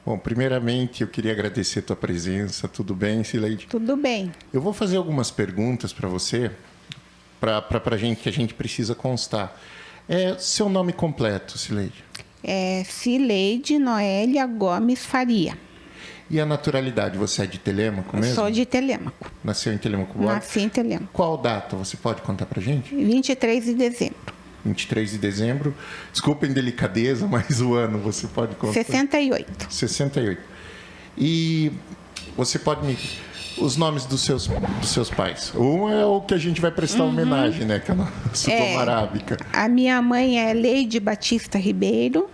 Bom, primeiramente eu queria agradecer a tua presença. Tudo bem, Cileide? Tudo bem. Eu vou fazer algumas perguntas para você, para gente que a gente precisa constar. Seu nome completo, Cileide? É Cileide Noélia Gomes Faria. E a naturalidade, você é de Telêmaco mesmo? Sou de Telêmaco. Nasceu em Telêmaco? Nasci em Telêmaco. Qual data você pode contar para gente? 23 de dezembro. 23 de dezembro. Desculpa a indelicadeza, mas o ano você pode contar? 68. 68. E você pode me... Os nomes dos seus pais. Um é o que a gente vai prestar homenagem, né? Que é a nossa doma arábica. A minha mãe é Leide Batista Ribeiro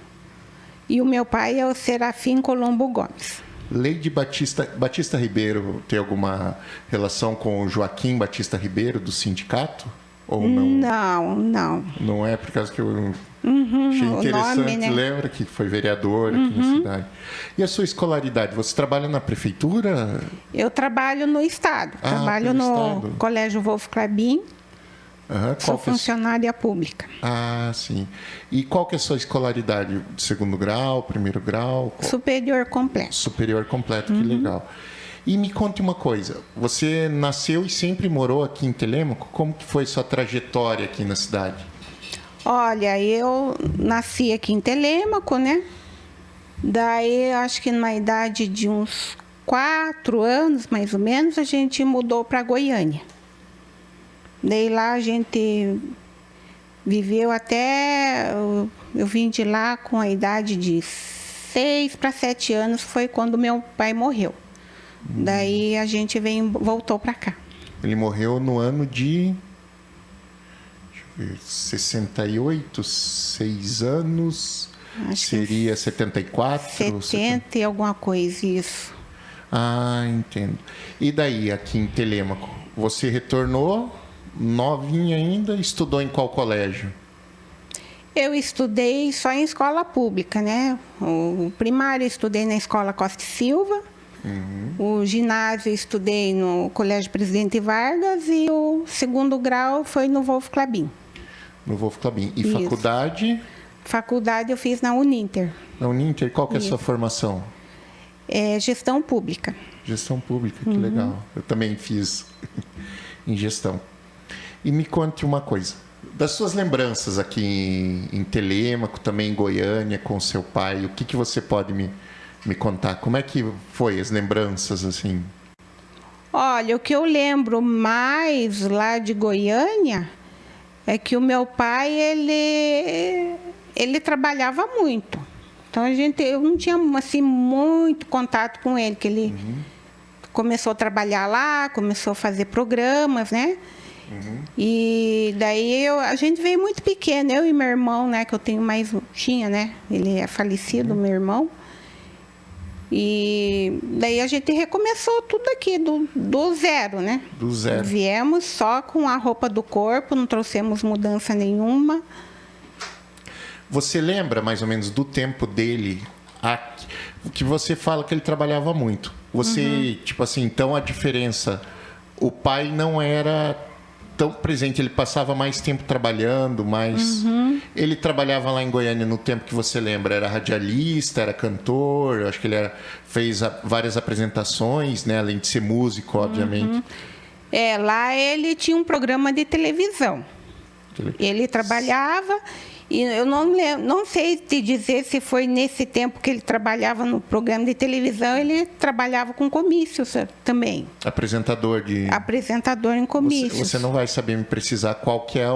e o meu pai é o Serafim Colombo Gomes. Leide Batista Ribeiro tem alguma relação com o Joaquim Batista Ribeiro, do sindicato? Ou não? Não. Não é, por causa que eu achei interessante. Nome, né? Lembra que foi vereador aqui na cidade. E a sua escolaridade? Você trabalha na prefeitura? Eu trabalho no Estado. Trabalho no Estado. Colégio Wolf Clabin. Sou funcionária pública. Ah, sim. E qual que é a sua escolaridade? Segundo grau, primeiro grau? Superior completo. Superior completo, que legal. E me conte uma coisa, você nasceu e sempre morou aqui em Telêmaco? Como que foi sua trajetória aqui na cidade? Olha, eu nasci aqui em Telêmaco, né? Daí, acho que na idade de uns 4 anos, mais ou menos, a gente mudou para Goiânia. Daí lá a gente viveu até... Eu vim de lá com a idade de 6 para 7 anos, foi quando meu pai morreu. Daí a gente voltou para cá. Ele morreu no ano de... Deixa eu ver, 68, 6 anos... Acho seria 74? 70 e alguma coisa, isso. Ah, entendo. E daí, aqui em Telêmaco, você retornou novinha ainda? Estudou em qual colégio? Eu estudei só em escola pública, né? O primário eu estudei na Escola Costa e Silva. O ginásio eu estudei no Colégio Presidente Vargas e o segundo grau foi no Wolf Clabin. No Wolf Clabin. E Isso. faculdade? Faculdade eu fiz na Uninter. Na Uninter, qual que é a sua formação? É gestão pública. Gestão pública, que legal. Eu também fiz em gestão. E me conte uma coisa. Das suas lembranças aqui em Telêmaco, também em Goiânia, com seu pai, o que você pode me contar? Como é que foi as lembranças, assim? Olha, o que eu lembro mais lá de Goiânia é que o meu pai, ele trabalhava muito. Então, eu não tinha, assim, muito contato com ele, que ele começou a trabalhar lá, começou a fazer programas, né? E daí a gente veio muito pequeno, eu e meu irmão, né? Que eu tenho mais... Tinha, né? Ele é falecido, meu irmão. E daí a gente recomeçou tudo aqui, do zero, né? Do zero. Viemos só com a roupa do corpo, não trouxemos mudança nenhuma. Você lembra, mais ou menos, do tempo dele, que você fala que ele trabalhava muito. Você, tipo assim, então a diferença... O pai não era tão presente, ele passava mais tempo trabalhando, mas... Ele trabalhava lá em Goiânia no tempo que você lembra, era radialista, era cantor, eu acho que ele fez várias apresentações, né, além de ser músico, obviamente. Lá ele tinha um programa de televisão. Ele trabalhava, e eu não sei te dizer se foi nesse tempo que ele trabalhava no programa de televisão, ele trabalhava com comícios também. Apresentador em comícios. Você não vai saber me precisar qual que é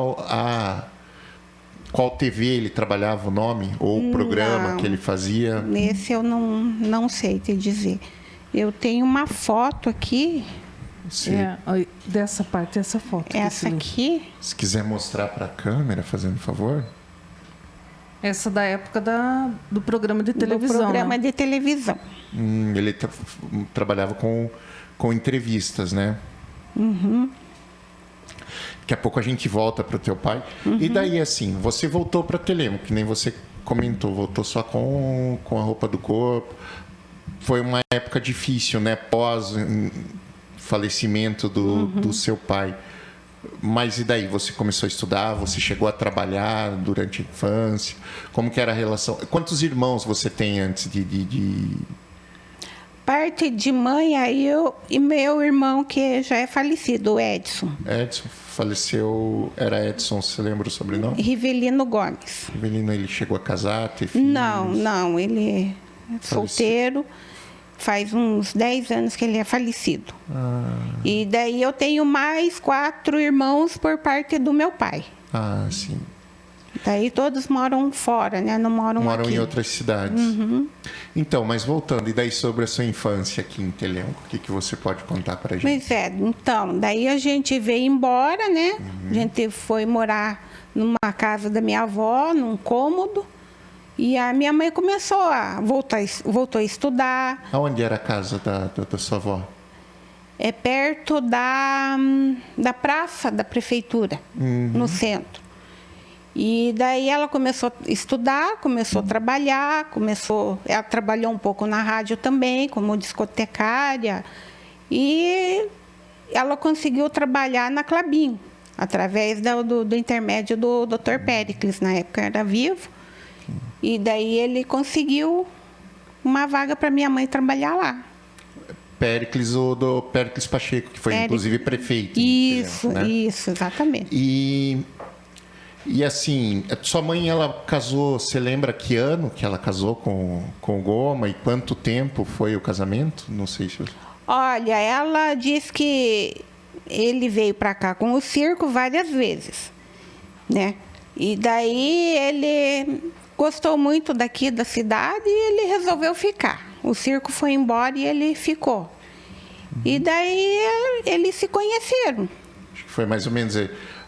qual TV ele trabalhava, o nome, ou o programa que ele fazia? Nesse eu não sei te dizer. Eu tenho uma foto aqui. Dessa parte, essa foto. Essa aqui. Se quiser mostrar para a câmera, fazendo favor. Essa da época do programa de televisão. Do programa, né? de televisão. Ele trabalhava com entrevistas, né? Daqui a pouco a gente volta para o teu pai. E daí, assim, você voltou para Telêmaco, que nem você comentou, voltou só com a roupa do corpo. Foi uma época difícil, né? Pós falecimento do seu pai. Mas e daí? Você começou a estudar? Você chegou a trabalhar durante a infância? Como que era a relação? Quantos irmãos você tem antes Parte de mãe, aí eu e meu irmão, que já é falecido, o Edson. Edson faleceu, era Edson, você lembra o sobrenome? Rivelino Gomes. Rivelino, ele chegou a casar, ter filhos? Não, ele é solteiro. Faz uns 10 anos que ele é falecido. E daí eu tenho mais 4 irmãos por parte do meu pai. Ah, sim. Daí todos moram fora, né? Não moram aqui. Em outras cidades. Então, mas voltando, e daí sobre a sua infância aqui em Telemco, o que você pode contar pra gente? Pois é, então, daí a gente veio embora, né? A gente foi morar numa casa da minha avó, num cômodo. E a minha mãe começou a voltou a estudar. Aonde era a casa da sua avó? É perto da praça da prefeitura, no centro. E daí ela começou a estudar, começou a trabalhar, ela trabalhou um pouco na rádio também, como discotecária. E ela conseguiu trabalhar na Klabin, através do intermédio do Dr. Péricles, na época era vivo. E daí ele conseguiu uma vaga para minha mãe trabalhar lá. Péricles, o do Péricles Pacheco, que foi inclusive prefeito. Isso, né? Isso, exatamente. E assim, a sua mãe, ela casou, você lembra que ano que ela casou com o Goma e quanto tempo foi o casamento? Não sei se... Olha, ela diz que ele veio para cá com o circo várias vezes, né? E daí ele gostou muito daqui da cidade e ele resolveu ficar. O circo foi embora e ele ficou. E daí eles se conheceram. Acho que foi mais ou menos...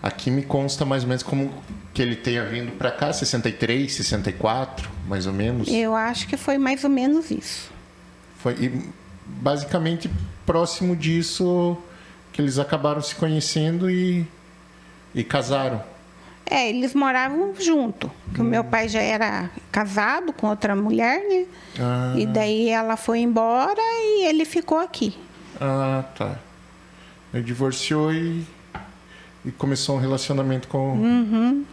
Aqui me consta mais ou menos como que ele tenha vindo para cá, 63, 64, mais ou menos. Eu acho que foi mais ou menos isso. Foi, e basicamente, próximo disso, que eles acabaram se conhecendo e casaram. Eles moravam junto. O meu pai já era casado com outra mulher, né? E daí ela foi embora e ele ficou aqui. Ah, tá. Ele divorciou e começou um relacionamento com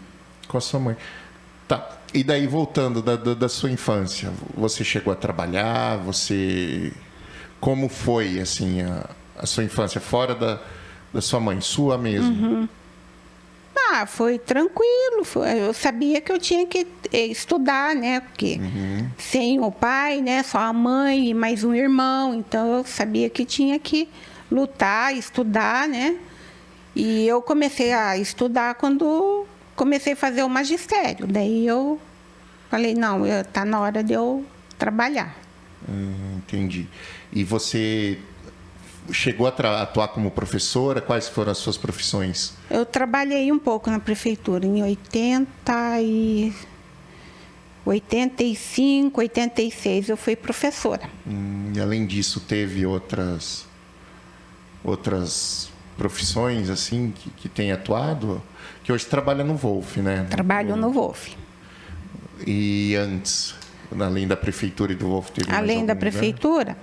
a sua mãe. Tá. E daí, voltando da sua infância, você chegou a trabalhar? Como foi, assim, a sua infância fora da sua mãe, sua mesmo? Foi tranquilo. Eu sabia que eu tinha que estudar, né? Porque sem o pai, né? Só a mãe e mais um irmão. Então, eu sabia que tinha que lutar, estudar, né? E eu comecei a estudar quando comecei a fazer o magistério. Daí eu falei, não, está na hora de eu trabalhar. Entendi. E você chegou a atuar como professora? Quais foram as suas profissões? Eu trabalhei um pouco na prefeitura, em 85, 86, eu fui professora. E além disso, teve outras profissões assim que tem atuado? Que hoje trabalha no Wolf, né? Trabalho no Wolf. E antes, além da prefeitura e do Wolf, teve mais além da algum prefeitura? Lugar?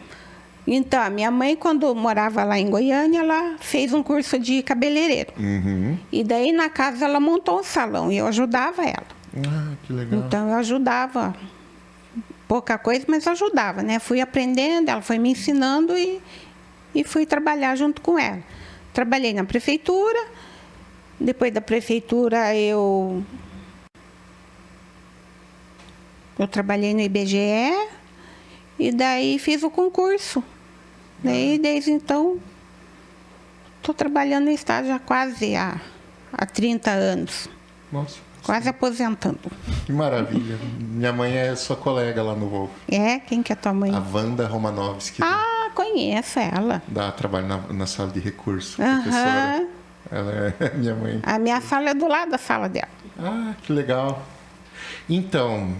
Então, a minha mãe, quando morava lá em Goiânia, ela fez um curso de cabeleireiro. E daí, na casa, ela montou um salão e eu ajudava ela. Ah, que legal. Então, eu ajudava. Pouca coisa, mas ajudava, né? Fui aprendendo, ela foi me ensinando e fui trabalhar junto com ela. Trabalhei na prefeitura. Depois da prefeitura, eu trabalhei no IBGE. E daí fiz o concurso. Daí, desde então, estou trabalhando no estado já quase há 30 anos. Nossa. Quase aposentando. Que maravilha. Minha mãe é sua colega lá no Wolf. Quem que é tua mãe? A Wanda Romanovski. Conheço ela. Dá trabalho na sala de recurso. Professora. Ela é minha mãe. A minha sala é do lado da sala dela. Ah, que legal. Então...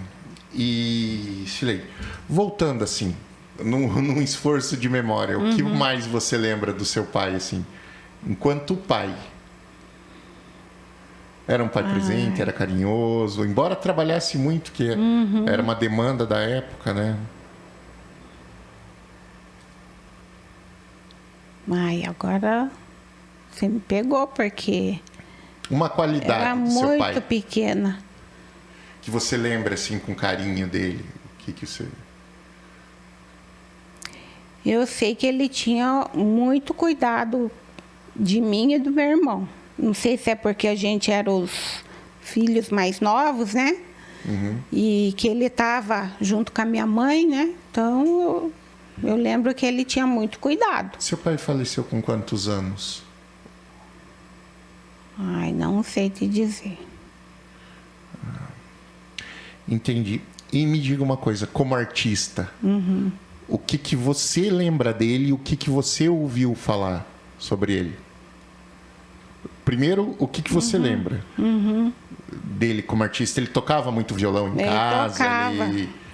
E, Silei, voltando assim, num esforço de memória, o que mais você lembra do seu pai, assim, enquanto pai? Era um pai presente, era carinhoso, embora trabalhasse muito, que era uma demanda da época, né? Agora você me pegou, porque uma qualidade era do seu pai. muito pequena. Que você lembra, assim, com carinho dele? O que você... Eu sei que ele tinha muito cuidado de mim e do meu irmão. Não sei se é porque a gente era os filhos mais novos, né? E que ele estava junto com a minha mãe, né? Então, eu lembro que ele tinha muito cuidado. Seu pai faleceu com quantos anos? Ai, não sei te dizer. Entendi. E me diga uma coisa, como artista, o que você lembra dele e o que você ouviu falar sobre ele? Primeiro, o que você lembra dele como artista? Ele tocava muito violão em casa?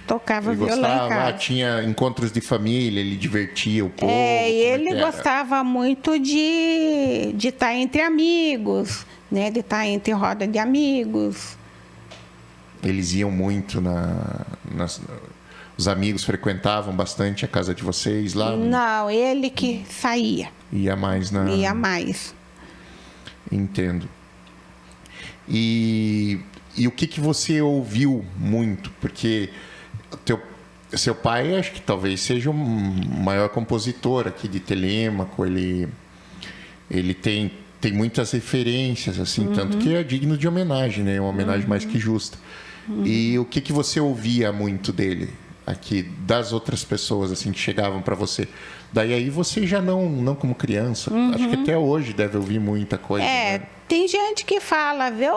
Tocava Ele violão gostava, em casa. tinha encontros de família, ele divertia o povo? É, e como ele que era? gostava muito de estar entre amigos, né? De estar entre roda de amigos. Eles iam muito os amigos frequentavam bastante a casa de vocês lá? Não, ele que saía. Ia mais na... Ia mais. Entendo. E o que você ouviu muito? Porque seu pai, acho que talvez seja o maior compositor aqui de Telêmaco. Ele tem muitas referências, assim, tanto que é digno de homenagem, né? Uma homenagem mais que justa. E o que você ouvia muito dele aqui, das outras pessoas, assim, que chegavam para você? Daí aí você já não como criança, acho que até hoje deve ouvir muita coisa. É, né? tem gente que fala, viu,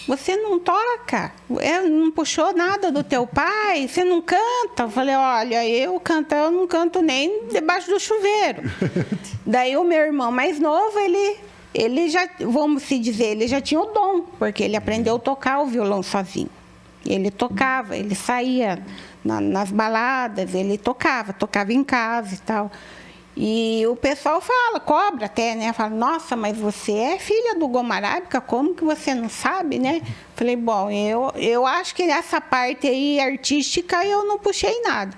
você não toca, não puxou nada do teu pai, você não canta. Eu falei, olha, eu não canto nem debaixo do chuveiro. Daí o meu irmão mais novo, ele já, vamos se dizer, ele já tinha o dom, porque ele aprendeu a tocar o violão sozinho. Ele tocava, ele saía nas baladas, ele tocava em casa e tal. E o pessoal cobra até, né? Fala, nossa, mas você é filha do Gomarábica, como que você não sabe, né? Falei, bom, eu acho que nessa parte aí artística eu não puxei nada.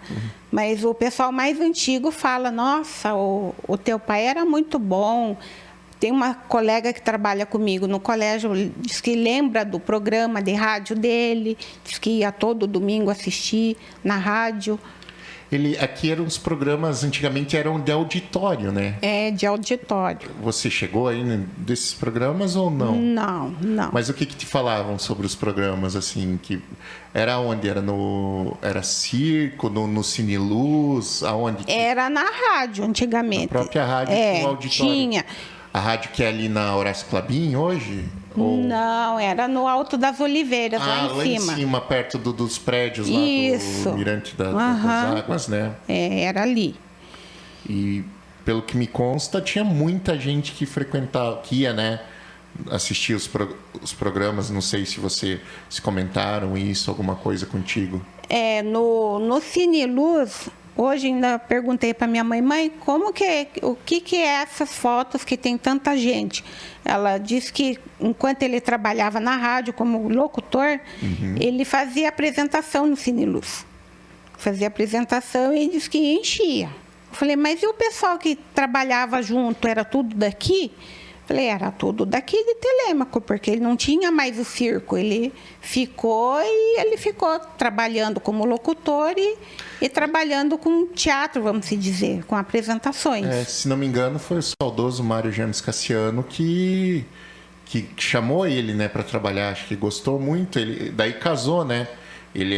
Mas o pessoal mais antigo fala, nossa, o teu pai era muito bom. Tem uma colega que trabalha comigo no colégio, diz que lembra do programa de rádio dele, diz que ia todo domingo assistir na rádio. Aqui eram os programas, antigamente eram de auditório, né? É, de auditório. Você chegou aí desses programas ou não? Não. Mas o que te falavam sobre os programas, assim, que era onde? Era circo, no Cine Luz, aonde? Era na rádio, antigamente. Na própria rádio tinha um auditório. Tinha. A rádio que é ali na Horácio Clabin hoje? Ou... Não, era no Alto das Oliveiras, lá em cima. Perto dos prédios lá Isso. do Mirante das Águas, né? É, era ali. E pelo que me consta, tinha muita gente que frequentava, que ia, né? Assistir os programas. Não sei se comentaram isso, alguma coisa contigo. É, no Cine Luz, hoje ainda perguntei para minha mãe, o que é essas fotos que tem tanta gente? Ela disse que enquanto ele trabalhava na rádio como locutor, ele fazia apresentação no Cine Luz. Fazia apresentação e disse que enchia. Eu falei, mas e o pessoal que trabalhava junto, era tudo daqui? Falei, era tudo daqui de Telêmaco, porque ele não tinha mais o circo. Ele ficou trabalhando como locutor e trabalhando com teatro, vamos se dizer, com apresentações. Se não me engano, foi o saudoso Mário James Cassiano que chamou ele, né, para trabalhar. Acho que gostou muito. Ele daí casou, né? Ele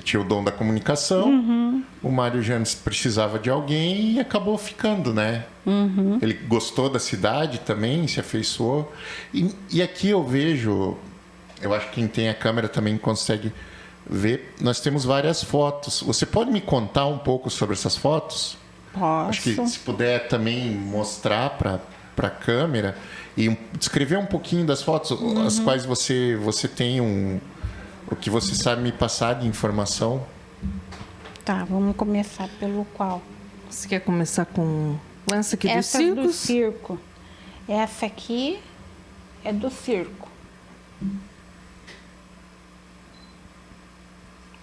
tinha o dom da comunicação. O Mário James precisava de alguém e acabou ficando, né? Ele gostou da cidade também, se afeiçoou. E aqui eu vejo, eu acho que quem tem a câmera também consegue ver, nós temos várias fotos. Você pode me contar um pouco sobre essas fotos? Posso. Acho que se puder também mostrar para a câmera e descrever um pouquinho das fotos, as quais você tem o que você sabe me passar de informação. Tá, vamos começar pelo qual? Você quer começar com essa aqui dos Essa circos? do circo. Essa aqui é do circo.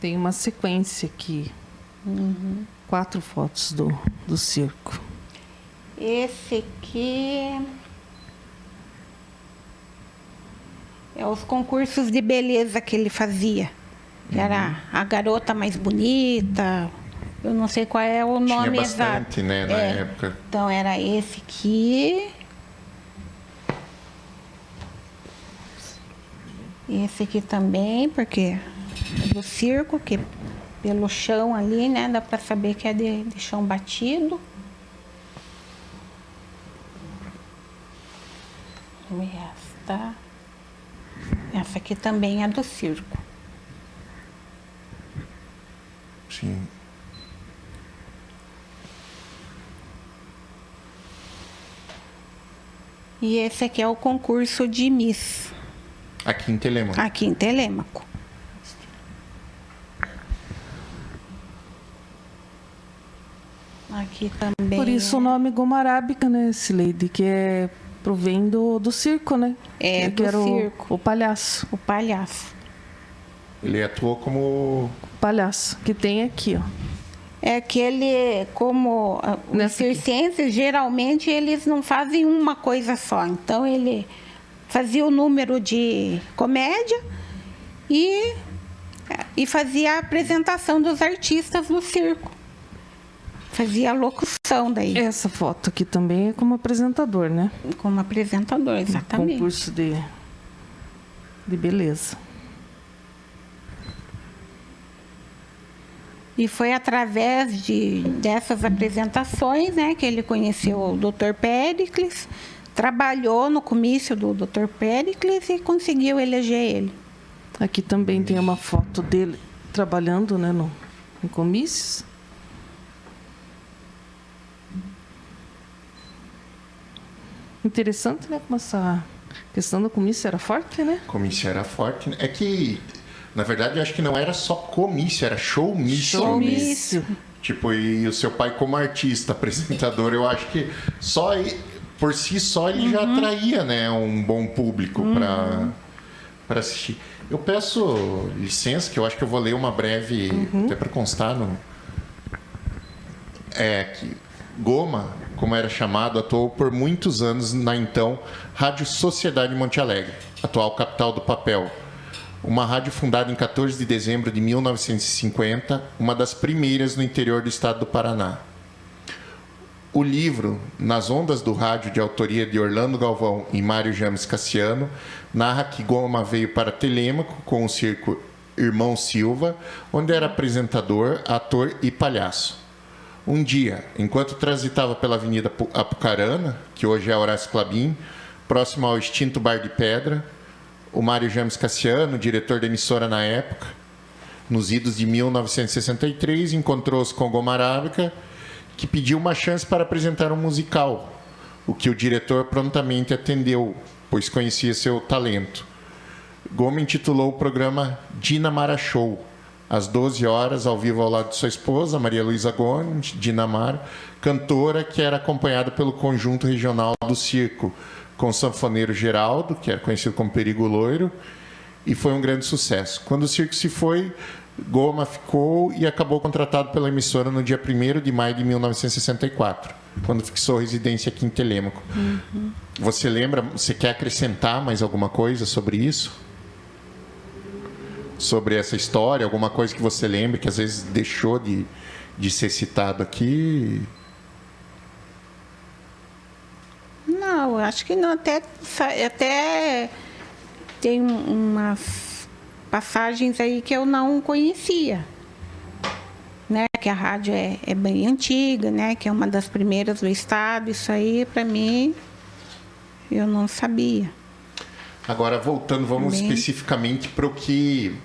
Tem uma sequência aqui. 4 fotos do circo. Esse aqui é os concursos de beleza que ele fazia. Era a garota mais bonita, Eu não sei qual é o nome Tinha exato. bastante, né, na época. Então era esse aqui. Esse aqui também, porque é do circo, que pelo chão ali, né? Dá para saber que é de chão batido. Essa aqui também é do circo. Sim. E esse aqui é o concurso de Miss, Aqui em Telêmaco. aqui em Telêmaco. Aqui também. Por isso o nome Goma Arábica, né, Cileide? Que é provém do circo, né? É, que do era circo. O palhaço. O palhaço. Ele atuou como... O palhaço, que tem aqui, ó. É que ele, como os Nessa aqui. circenses, geralmente eles não fazem uma coisa só. Então ele fazia o número de comédia e fazia a apresentação dos artistas no circo. Fazia a locução daí, Essa foto aqui também é como apresentador, né? como apresentador, exatamente. Concurso de beleza. E foi através dessas apresentações, né, que ele conheceu o Dr. Péricles, trabalhou no comício do Dr. Péricles e conseguiu eleger ele. Aqui também tem uma foto dele trabalhando, né, em comícios. Interessante, né, como essa questão do comício era forte, né? Comício era forte. É que, na verdade, eu acho que não era só comício, era showmício. Showmício. Tipo, e o seu pai como artista, apresentador, eu acho que por si só ele já atraía, né, um bom público para assistir. Eu peço licença, que eu acho que eu vou ler uma breve, até para constar que Goma, como era chamado, atuou por muitos anos na então Rádio Sociedade Monte Alegre, atual capital do papel. Uma rádio fundada em 14 de dezembro de 1950, uma das primeiras no interior do estado do Paraná. O livro Nas Ondas do Rádio, de autoria de Orlando Galvão e Mário James Cassiano, narra que Goma veio para Telêmaco com o circo Irmão Silva, onde era apresentador, ator e palhaço. Um dia, enquanto transitava pela Avenida Apucarana, que hoje é Horácio Clabim, próximo ao extinto Bar de Pedra, o Mário James Cassiano, diretor da emissora na época, nos idos de 1963, encontrou-se com Goma Arábica, que pediu uma chance para apresentar um musical, o que o diretor prontamente atendeu, pois conhecia seu talento. Goma intitulou o programa Dinamara Show, às 12 horas, ao vivo ao lado de sua esposa, Maria Luísa Gomes, Dinamara, cantora que era acompanhada pelo conjunto regional do circo, com o sanfoneiro Geraldo, que era conhecido como Perigo Loiro, e foi um grande sucesso. Quando o circo se foi, Goma ficou e acabou contratado pela emissora no dia 1º de maio de 1964, quando fixou residência aqui em Telêmaco. Você lembra, você quer acrescentar mais alguma coisa sobre isso? Sobre essa história, alguma coisa que você lembre que às vezes deixou de ser citado aqui? Não, acho que não. Até tem umas passagens aí que eu não conhecia. Né? Que a rádio é bem antiga, né? Que é uma das primeiras do estado. Isso aí, para mim, eu não sabia. Agora, voltando, vamos especificamente para o que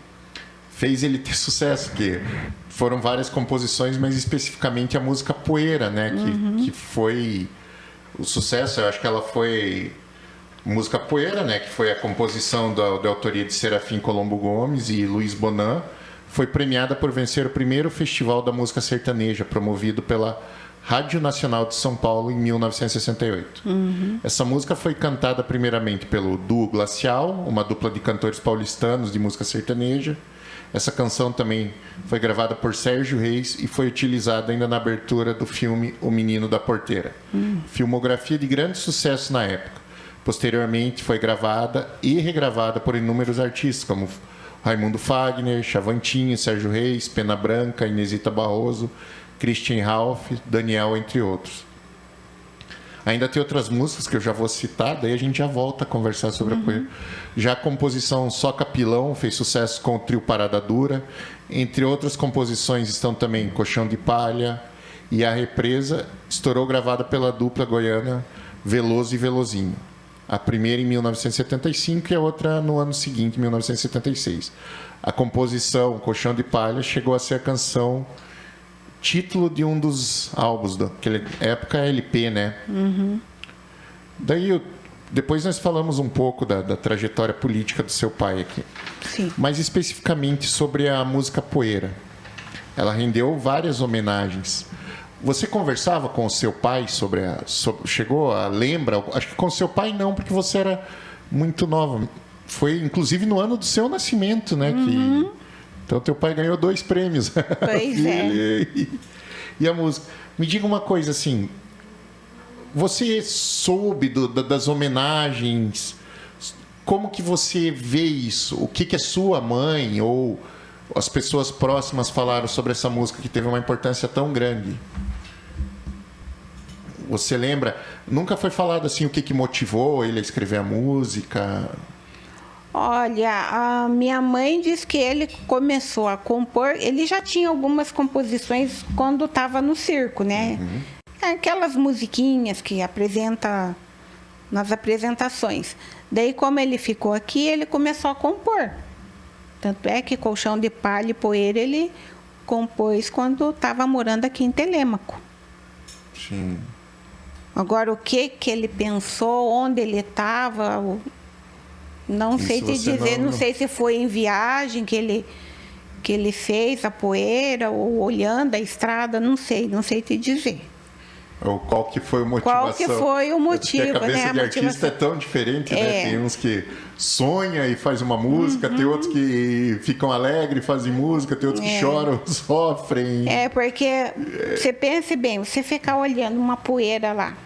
fez ele ter sucesso, que foram várias composições, mas especificamente a música Poeira, né? Que foi o sucesso. Eu acho que ela foi música Poeira, né? Que foi a composição da autoria de Serafim Colombo Gomes e Luiz Bonan. Foi premiada por vencer o primeiro Festival da Música Sertaneja, promovido pela Rádio Nacional de São Paulo em 1968. Essa música foi cantada primeiramente pelo Duo Glacial, uma dupla de cantores paulistanos de música sertaneja. Essa canção também foi gravada por Sérgio Reis e foi utilizada ainda na abertura do filme O Menino da Porteira. Filmografia de grande sucesso na época. Posteriormente foi gravada e regravada por inúmeros artistas, como Raimundo Fagner, Chavantinho, Sérgio Reis, Pena Branca, Inesita Barroso, Christian Ralph, Daniel, entre outros. Ainda tem outras músicas que eu já vou citar, daí a gente já volta a conversar sobre a poeira. Já a composição Só Capilão fez sucesso com o trio Parada Dura. Entre outras composições estão também Colchão de Palha e A Represa, estourou gravada pela dupla goiana Veloso e Velozinho. A primeira em 1975 e a outra no ano seguinte, 1976. A composição Colchão de Palha chegou a ser a canção título de um dos álbuns daquela época, LP, né? Daí, depois nós falamos um pouco da trajetória política do seu pai aqui. Sim. Mais especificamente sobre a música poeira. Ela rendeu várias homenagens. Você conversava com o seu pai chegou a lembra? Acho que com o seu pai não, porque você era muito nova. Foi, inclusive, no ano do seu nascimento, né? Então, teu pai ganhou 2 prêmios. Pois é. E a música. Me diga uma coisa, assim. Você soube das homenagens? Como que você vê isso? O que a sua mãe ou as pessoas próximas falaram sobre essa música que teve uma importância tão grande? Você lembra? Nunca foi falado assim o que motivou ele a escrever a música? Olha, a minha mãe diz que ele começou a compor. Ele já tinha algumas composições quando estava no circo, né? Aquelas musiquinhas que apresenta nas apresentações. Daí, como ele ficou aqui, ele começou a compor. Tanto é que Colchão de Palha e Poeira ele compôs quando estava morando aqui em Telêmaco. Sim. Agora, o que ele pensou, onde ele estava, não sei te dizer. Não sei se foi em viagem que ele fez a poeira ou olhando a estrada, não sei te dizer. Ou qual que foi a motivação? Qual que foi o motivo, porque a cabeça né? de artista é tão diferente, né? Tem uns que sonham e fazem uma música, tem outros que ficam alegres e fazem música, tem outros que choram, sofrem. Porque você pense bem, você ficar olhando uma poeira lá.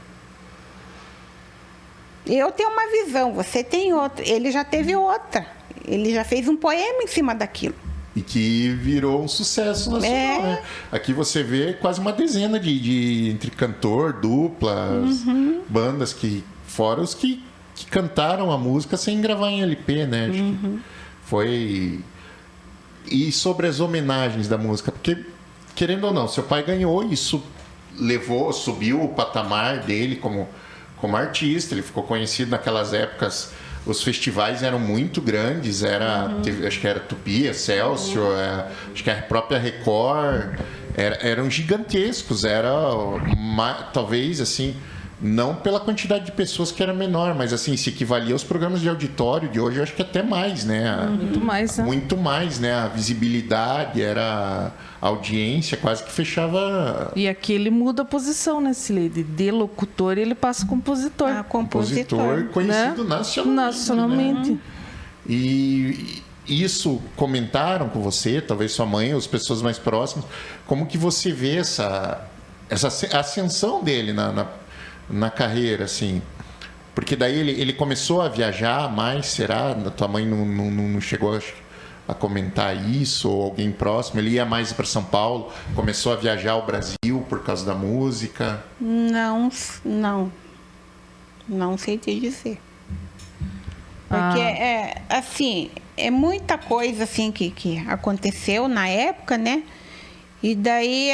Eu tenho uma visão, você tem outra. Ele já teve outra. Ele já fez um poema em cima daquilo. E que virou um sucesso nacional, né? Aqui você vê quase uma dezena entre cantor, duplas, bandas que... Fora os que cantaram a música sem gravar em LP, né? Acho que foi... E sobre as homenagens da música, porque, querendo ou não, seu pai ganhou, isso subiu o patamar dele como artista, ele ficou conhecido naquelas épocas. Os festivais eram muito grandes, acho que era Tupi, Excelsior, acho que a própria Record, eram gigantescos, talvez assim, não pela quantidade de pessoas que era menor, mas assim, se equivalia aos programas de auditório de hoje, eu acho que até mais, né? Muito mais, né? Muito mais, né? A visibilidade, a audiência quase que fechava... E aqui ele muda a posição, né, Cileide? De locutor ele passa a compositor. Compositor conhecido, né? Nacionalmente. Né? E isso comentaram com você, talvez sua mãe ou as pessoas mais próximas, como que você vê essa ascensão dele na carreira, assim? Porque daí ele começou a viajar mais, será? Tua mãe não chegou a comentar isso, ou alguém próximo? Ele ia mais para São Paulo, começou a viajar ao Brasil por causa da música? Não sei te dizer. Porque assim, é muita coisa assim que aconteceu na época, né? E daí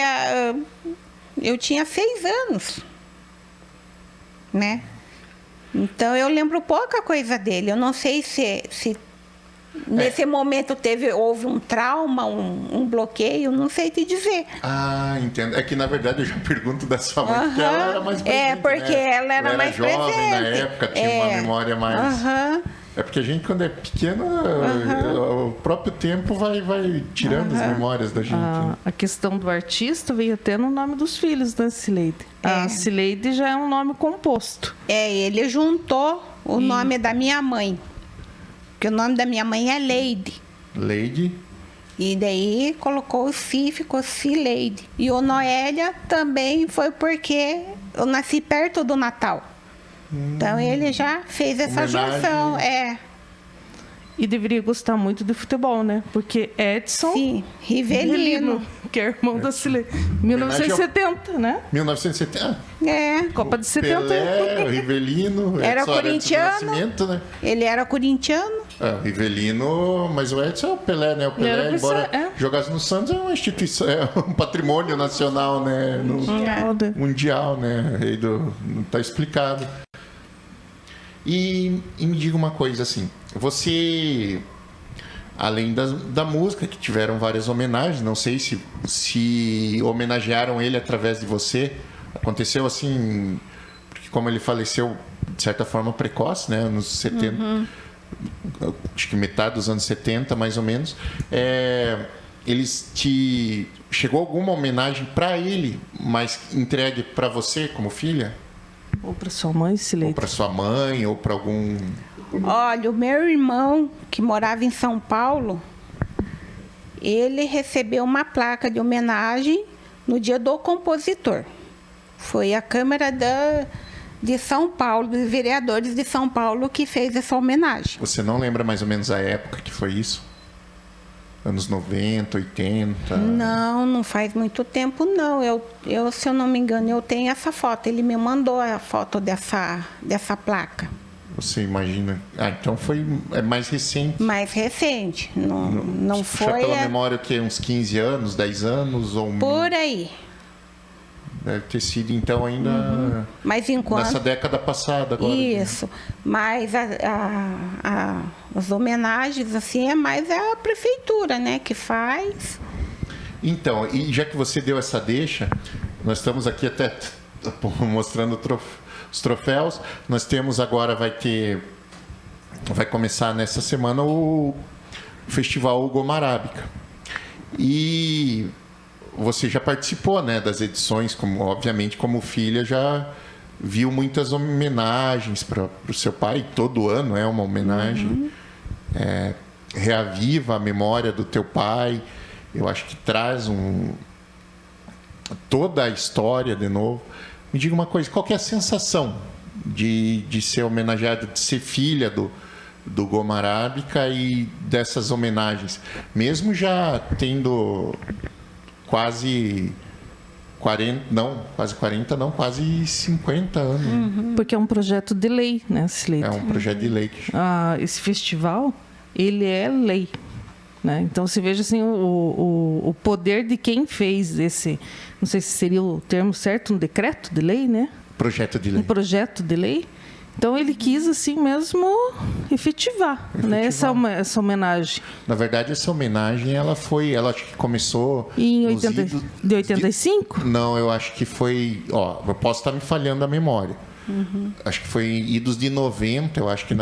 eu tinha 6 anos, né? Então eu lembro pouca coisa dele. Eu não sei se nesse momento houve um trauma, um bloqueio, não sei te dizer. Ah, entendo. É que na verdade eu já pergunto da sua mãe, porque ela era mais presente, porque né? ela era mais jovem presente. Na época, tinha uma memória mais... É porque a gente, quando é pequeno, o próprio tempo vai tirando as memórias da gente. A questão do artista veio até no nome dos filhos da Cileide. A Cileide já é um nome composto. Ele juntou o nome da minha mãe. Porque o nome da minha mãe é Leide. Leide. E daí colocou o Si, ficou Cileide. E o Noélia também foi porque eu nasci perto do Natal. Então ele já fez essa junção. E deveria gostar muito de futebol, né? Porque Edson Sim, Rivelino. que é irmão da Cileide. 1970, né? 1970. É. Copa de 70. Pelé, Rivelino. Era Edson Arantes do corintiano. Nascimento, né? Ele era corintiano. O Rivelino, mas o Edson é o Pelé, né? O Pelé, Era embora é. jogasse no Santos, é uma instituição, é um patrimônio nacional, né? Mundial, né? Não tá explicado. E me diga uma coisa assim, você, além da música, que tiveram várias homenagens, não sei se homenagearam ele através de você, aconteceu assim, porque como ele faleceu de certa forma precoce, né, anos 70, acho que metade dos anos 70, mais ou menos, chegou alguma homenagem para ele, mas entregue para você como filha? Ou para sua mãe, Cileide? Ou para sua mãe, ou para algum... Olha, o meu irmão, que morava em São Paulo, ele recebeu uma placa de homenagem no dia do compositor. Foi a Câmara de São Paulo, dos vereadores de São Paulo, que fez essa homenagem. Você não lembra mais ou menos a época que foi isso? Anos 90, 80? Não faz muito tempo, não. Eu, se eu não me engano, eu tenho essa foto. Ele me mandou a foto dessa placa. Você imagina... então é mais recente. Mais recente. Não foi... Puxa pela memória, o quê? Uns 15 anos, 10 anos? Ou Por aí. Deve ter sido, então, ainda... Mas enquanto... Nessa década passada agora. Isso. Mas as homenagens, assim, é mais a prefeitura, né, que faz. Então, e já que você deu essa deixa, nós estamos aqui até mostrando os troféus. Nós temos agora, vai começar nessa semana o Festival Goma Arábica. E você já participou, né, das edições, obviamente como filha já viu muitas homenagens para o seu pai. Todo ano é uma homenagem. Reaviva a memória do teu pai. Eu acho que traz toda a história de novo. Me diga uma coisa, qual que é a sensação de ser homenageada, de ser filha do Goma Arábica e dessas homenagens? Mesmo já tendo quase 50 anos. Porque é um projeto de lei, né, Cileide? É um projeto de lei. Esse festival, ele é lei. Né? Então, você veja assim, o poder de quem fez esse... Não sei se seria o termo certo, um decreto de lei, né? Projeto de lei. Um projeto de lei. Então, ele quis, assim mesmo, efetivar. Né? Essa homenagem. Na verdade, essa homenagem, ela acho que começou... De 85? Não, eu acho que foi... eu posso estar me falhando a memória. Acho que foi idos de 90, eu acho que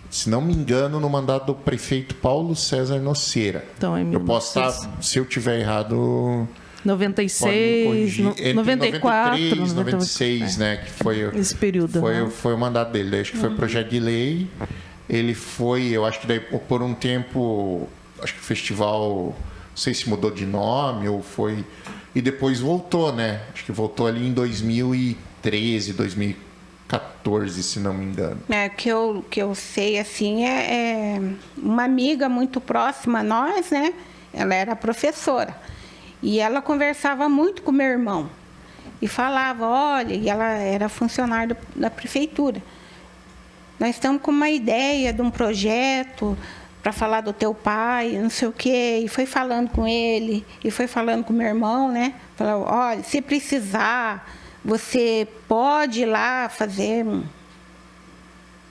se não me engano, no mandato do prefeito Paulo César Noceira. Então, eu posso estar, se eu tiver errado... 96, 94, 93, 96, né? Que foi esse período. Foi o mandato dele. Daí acho que foi projeto de lei. Ele foi, eu acho que daí por um tempo, acho que o festival, não sei se mudou de nome ou foi... E depois voltou, né? Acho que voltou ali em 2013, 2014, se não me engano. Que eu sei, assim, é uma amiga muito próxima a nós, né? Ela era professora. E ela conversava muito com meu irmão. E falava, olha, e ela era funcionária da prefeitura. Nós estamos com uma ideia de um projeto para falar do teu pai, não sei o quê. E foi falando com ele, e foi falando com meu irmão, né? Falou, olha, se precisar, você pode ir lá fazer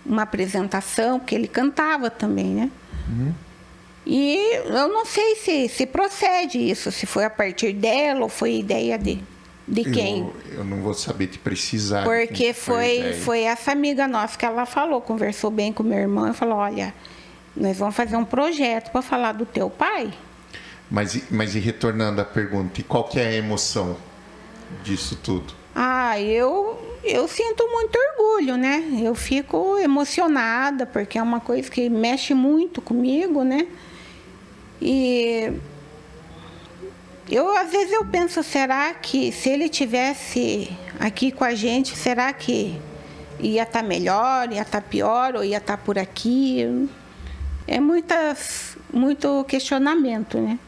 uma apresentação, porque ele cantava também, né? E eu não sei se procede isso, se foi a partir dela ou foi ideia de quem. Eu não vou saber te precisar. Porque foi essa amiga nossa que ela falou, conversou bem com meu irmão e falou, olha, nós vamos fazer um projeto para falar do teu pai. Mas e retornando à pergunta, e qual que é a emoção disso tudo? Eu sinto muito orgulho, né? Eu fico emocionada, porque é uma coisa que mexe muito comigo, né? E às vezes eu penso, será que se ele tivesse aqui com a gente, será que ia estar melhor, ia estar pior, ou ia estar por aqui? É muito questionamento, né?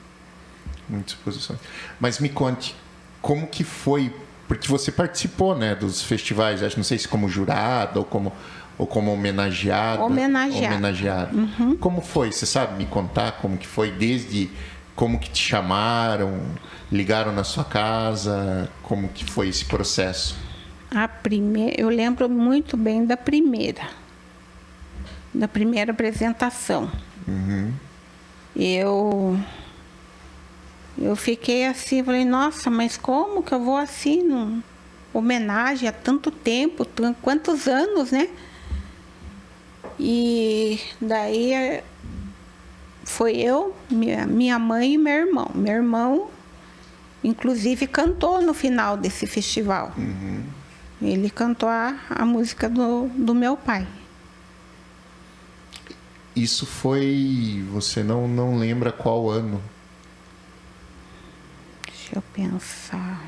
Muitas exposições. Mas me conte, como que foi? Porque você participou, né, dos festivais, acho, não sei se como jurado ou como homenageada. Homenageada. Uhum. Como foi? Você sabe me contar como que foi? Desde como que te chamaram, ligaram na sua casa, como que foi esse processo? Eu lembro muito bem da primeira apresentação. Uhum. Eu fiquei assim, falei, nossa, mas como que eu vou assim, numa homenagem há tanto tempo, quantos anos, né? E daí foi eu, minha mãe e meu irmão. Meu irmão, inclusive, cantou no final desse festival. Uhum. Ele cantou a música do meu pai. Isso foi... Você não lembra qual ano? Deixa eu pensar.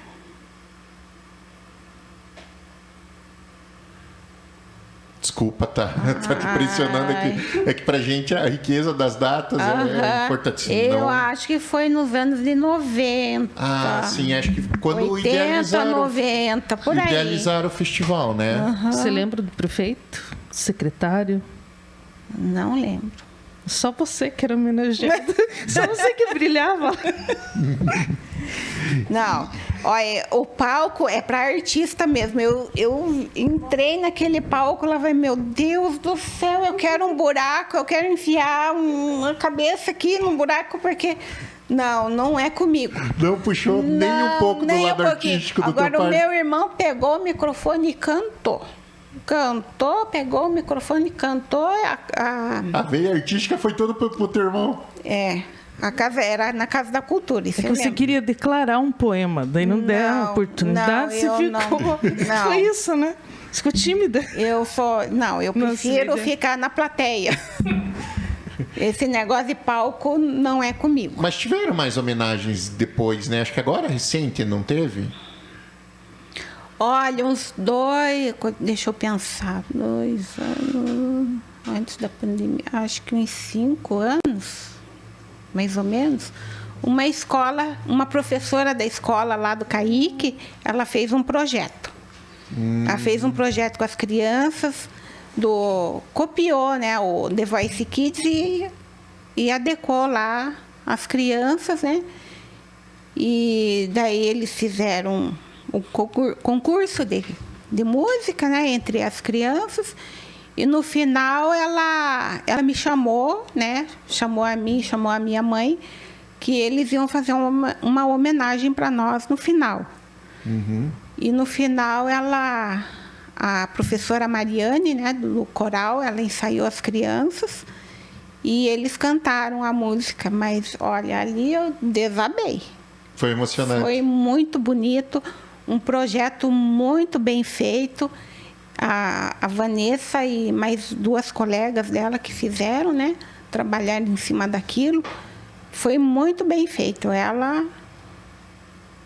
Desculpa, tá te pressionando aqui. É que pra gente a riqueza das datas é importante. Eu acho que foi nos anos de 90. Ah, sim, acho que quando 80, idealizaram, 90, por aí. idealizaram o festival, né? Você lembra do prefeito? Do secretário? Não lembro. Só você que era homenageado. Só você que brilhava. Não, olha, o palco é para artista mesmo. Eu entrei naquele palco, lá vai, meu Deus do céu, eu quero um buraco, eu quero enfiar uma cabeça aqui num buraco, porque não é comigo. Não puxou nem um pouco do lado artístico do teu pai. Agora, o meu irmão pegou o microfone e cantou. Pegou o microfone e cantou. A veia artística foi toda pro teu irmão. É. A casa era na Casa da Cultura. É que você queria declarar um poema, daí não deram a oportunidade, você ficou. Não. Foi isso, né? Ficou tímida. Eu prefiro ficar na plateia. Esse negócio de palco não é comigo. Mas tiveram mais homenagens depois, né? Acho que agora recente, não teve? Olha, uns 2, deixa eu pensar, 2 anos antes da pandemia, acho que uns 5 anos, mais ou menos. Uma professora da escola lá do CAIC, ela fez um projeto. Ela fez um projeto com as crianças, copiou, né, o The Voice Kids e adequou lá as crianças, né? E daí eles fizeram o concurso de música, né, entre as crianças, e no final ela me chamou, né, chamou a mim, chamou a minha mãe, que eles iam fazer uma homenagem para nós no final. Uhum. E no final a professora Mariane, né, do coral, ela ensaiou as crianças e eles cantaram a música, mas olha, ali eu desabei. Foi emocionante. Foi muito bonito. Um projeto muito bem feito. A Vanessa e mais 2 colegas dela que fizeram, né? Trabalharam em cima daquilo. Foi muito bem feito. Ela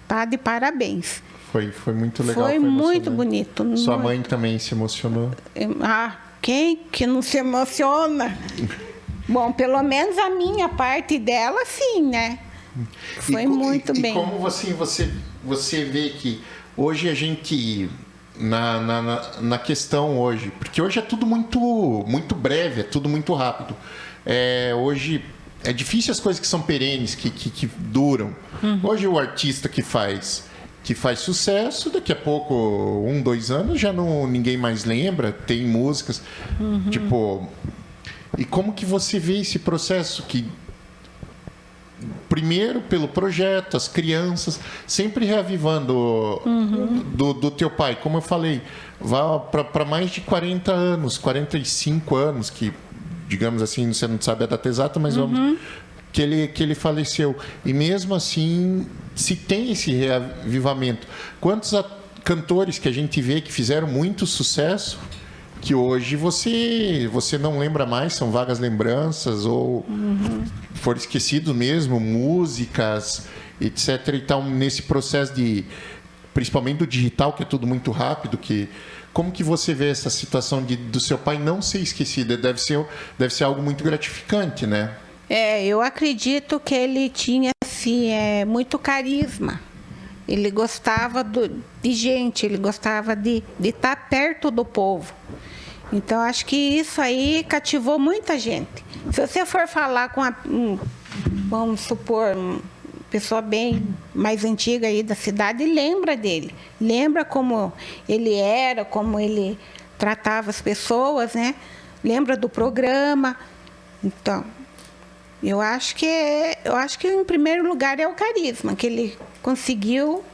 tá de parabéns. Foi muito legal. Foi muito bonito. Sua mãe também se emocionou? Quem que não se emociona? Bom, pelo menos a minha parte dela, sim, né? Foi muito bem. E como assim, você vê que hoje a gente, na questão hoje, porque hoje é tudo muito breve, é tudo muito rápido. Hoje é difícil as coisas que são perenes, que duram. Uhum. Hoje o artista que faz sucesso, daqui a pouco, 1, 2 anos, já ninguém mais lembra, tem músicas, tipo... E como que você vê esse processo que... Primeiro, pelo projeto, as crianças, sempre reavivando do teu pai. Como eu falei, vá para mais de 40 anos, 45 anos, que, digamos assim, você não sabe a data exata, mas vamos... Que ele faleceu. E mesmo assim, se tem esse reavivamento. Quantos cantores que a gente vê que fizeram muito sucesso, que hoje você não lembra mais, são vagas lembranças, ou foram esquecidos mesmo, músicas, etc. E tal, nesse processo de principalmente do digital, que é tudo muito rápido, como que você vê essa situação do seu pai não ser esquecido? Deve ser algo muito gratificante, né? Eu acredito que ele tinha assim, muito carisma. Ele gostava de gente, ele gostava de estar perto do povo. Então, acho que isso aí cativou muita gente. Se você for falar com vamos supor, uma pessoa bem mais antiga aí da cidade, lembra dele. Lembra como ele era, como ele tratava as pessoas, né? Lembra do programa. Então, eu acho que em primeiro lugar é o carisma que ele conseguiu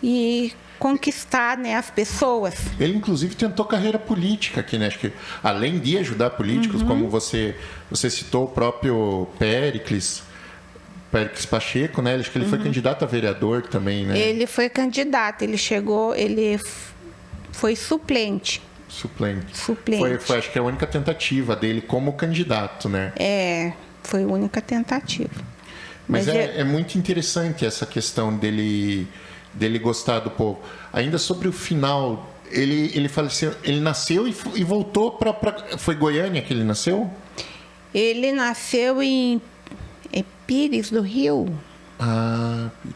e conquistar, né, as pessoas. Ele, inclusive, tentou carreira política aqui, né? Acho que, além de ajudar políticos, como você citou o próprio Péricles Pacheco, né? Acho que ele foi candidato a vereador também, né? Ele foi candidato, ele foi suplente. Suplente. Suplente. Acho que é a única tentativa dele como candidato, né? Foi a única tentativa. Mas é muito interessante essa questão dele gostar do povo. Ainda sobre o final, ele faleceu, ele nasceu e voltou para... Foi Goiânia que ele nasceu? Ele nasceu em Pires do Rio.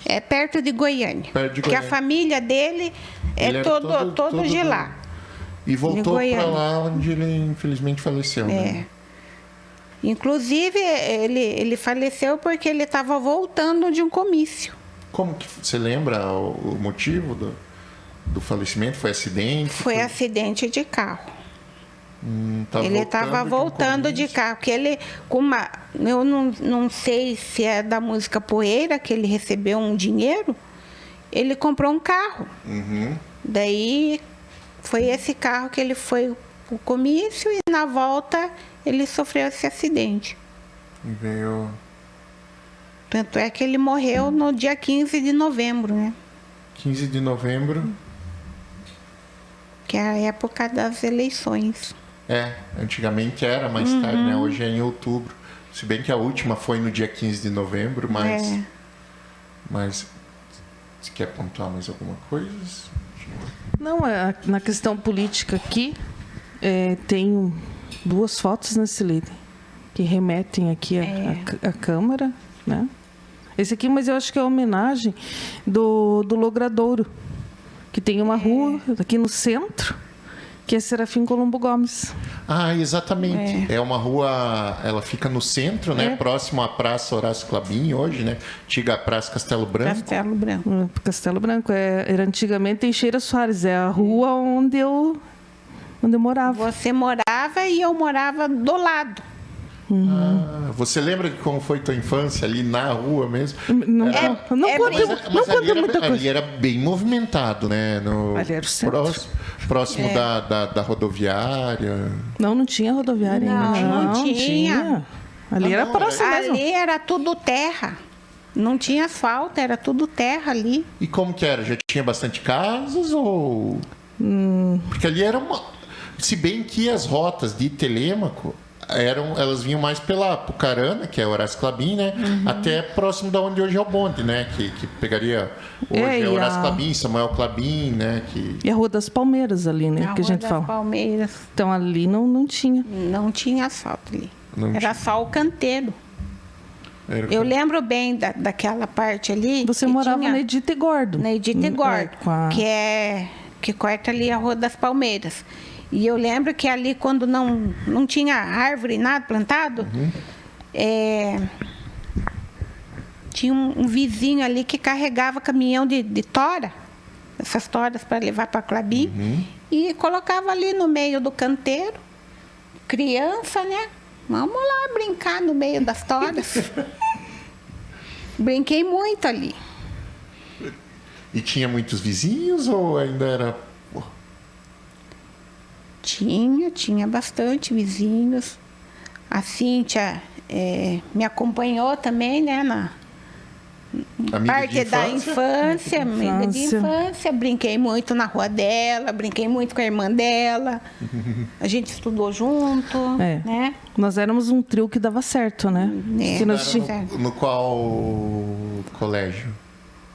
É perto de Goiânia. Porque a família dele todo de lá. E voltou para lá onde ele infelizmente faleceu, né? Inclusive, ele faleceu porque ele estava voltando de um comício. Como que você lembra o motivo do falecimento? Foi acidente? Foi acidente de carro. Ele estava voltando de carro. Que ele, eu não sei se é da música Poeira, que ele recebeu um dinheiro. Ele comprou um carro. Daí foi esse carro que ele foi para o comício e na volta ele sofreu esse acidente. Veio... Tanto é que ele morreu no dia 15 de novembro, né? 15 de novembro. Que é a época das eleições. Antigamente era mais tarde, né? Hoje é em outubro. Se bem que a última foi no dia 15 de novembro, mas... Mas você quer pontuar mais alguma coisa? Não, na questão política aqui, tem 2 fotos nesse livro que remetem aqui à Câmara, né? Esse aqui, mas eu acho que é a homenagem do Logradouro, que tem uma rua aqui no centro, que é Serafim Colombo Gomes. Exatamente. É uma rua, ela fica no centro, né? Próximo à Praça Horácio Clabin hoje, né? Antiga Praça Castelo Branco. Castelo Branco. Era antigamente Teixeira Soares, é a rua onde eu morava. Você morava e eu morava do lado. Você lembra de como foi tua infância ali na rua mesmo? Não conta muita coisa. Ali era bem movimentado, né? Ali era o centro. Próximo da rodoviária. Não tinha rodoviária ainda. Não tinha. Ali era próximo mesmo. Ali era tudo terra. Não tinha asfalto, era tudo terra ali. E como que era? Já tinha bastante casas ou... Porque ali era uma... Se bem que as rotas de Telêmaco elas vinham mais pela Pucarana, que é Horácio Clabin, né? Até próximo da onde hoje é o bonde, né? Que pegaria hoje Horácio Clabin, Samuel Clabin, né? E a Rua das Palmeiras ali, né? Que a gente fala. Palmeiras. Então ali não tinha. Não tinha asfalto ali. Era só o canteiro. Eu lembro bem daquela parte ali. Você morava na Edith e Gordo. Na Edith e Gordo, que corta ali a Rua das Palmeiras. E eu lembro que ali, quando não tinha árvore, nada plantado, tinha um vizinho ali que carregava caminhão de tora, essas toras para levar para Clabin, e colocava ali no meio do canteiro, criança, né? Vamos lá brincar no meio das toras. Brinquei muito ali. E tinha muitos vizinhos ou ainda era... Tinha bastante vizinhos. A Cíntia me acompanhou também, né? Na parte da infância, amiga de infância. Brinquei muito na rua dela, brinquei muito com a irmã dela. A gente estudou junto, né? Nós éramos um trio que dava certo, né? No qual colégio?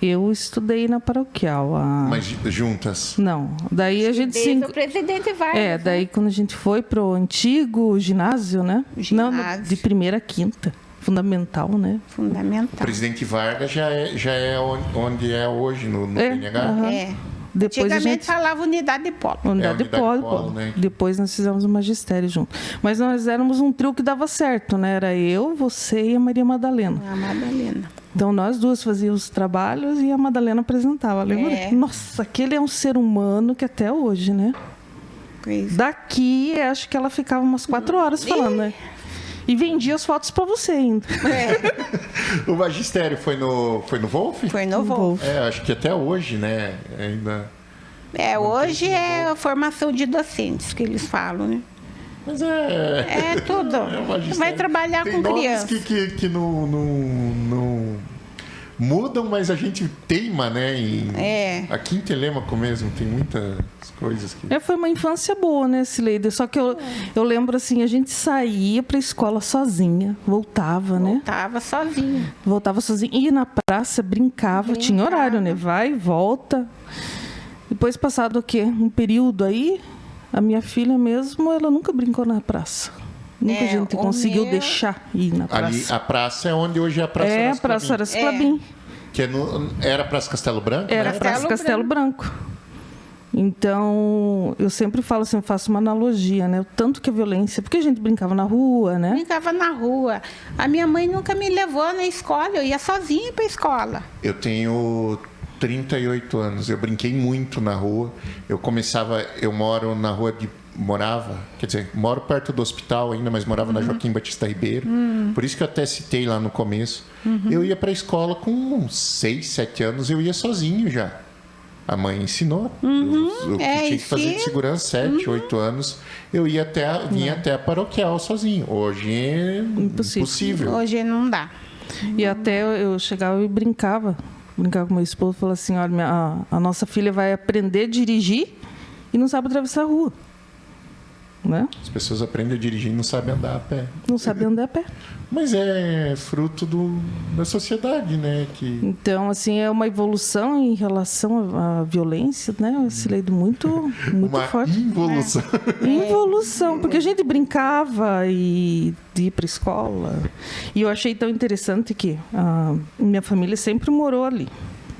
Eu estudei na paroquial. Mas juntas? Não. Daí a gente Desde o presidente Vargas. daí quando a gente foi pro antigo ginásio, né? Ginásio. Não, de primeira a quinta. Fundamental, né? O Fundamental. presidente Vargas já é onde é hoje, no PNH? aham. É. Depois Antigamente falava unidade de polo. Unidade de polo, né? Depois nós fizemos o magistério junto. Mas nós éramos um trio que dava certo, né? Era eu, você e a Maria Madalena. A Madalena. Então nós duas fazíamos os trabalhos e a Madalena apresentava. Lembra? É. Nossa, aquele é um ser humano que até hoje, né? Pois. Daqui, acho que ela ficava umas 4 horas falando, né? E vendia as fotos para você ainda. O magistério foi no Wolf? Foi no Wolf. Acho que até hoje, né? Ainda. Hoje é a formação de docentes que eles falam, né? Mas É tudo. o magistério. Vai trabalhar Tem com nomes criança. que não mudam, mas a gente teima, né? Aqui em Telêmaco mesmo tem muitas coisas que. Foi uma infância boa, né, Cileide? Só que eu lembro assim, a gente saía para a escola sozinha, voltava, né? Voltava sozinha. Ia na praça, brincava, tinha horário, né? Vai, volta. Depois, passado o quê? Um período aí, a minha filha mesmo, ela nunca brincou na praça. Nunca a gente conseguiu deixar ir na praça. Ali, a praça é onde hoje é a Praça É, a Praça Horácio Clabin. Que era a Praça Castelo Branco? Era a Praça Castelo Branco. Então, eu sempre falo assim, eu faço uma analogia, né? O tanto que a violência... Porque a gente brincava na rua, né? Brincava na rua. A minha mãe nunca me levou na escola, eu ia sozinha para a escola. Eu tenho 38 anos, eu brinquei muito na rua. Eu moro na rua moro perto do hospital ainda, mas morava na Joaquim Batista Ribeiro. Por isso que eu até citei lá no começo. Eu ia para a escola com uns 6, 7 anos, eu ia sozinho já. A mãe ensinou. Eu tinha que fazer de segurança, 7, 8 anos. Eu ia vinha até a paroquial sozinho. Hoje é impossível. Hoje não dá. E até eu chegava e brincava com meu esposo, falava assim, olha, a nossa filha vai aprender a dirigir e não sabe atravessar a rua. Né? As pessoas aprendem a dirigir e não sabem andar a pé. Não sabem andar a pé. Mas é fruto da sociedade, né? Então, assim, é uma evolução em relação à violência, né? Esse leito muito forte. Involução. Involução, porque a gente brincava e ia para a escola. E eu achei tão interessante que a minha família sempre morou ali,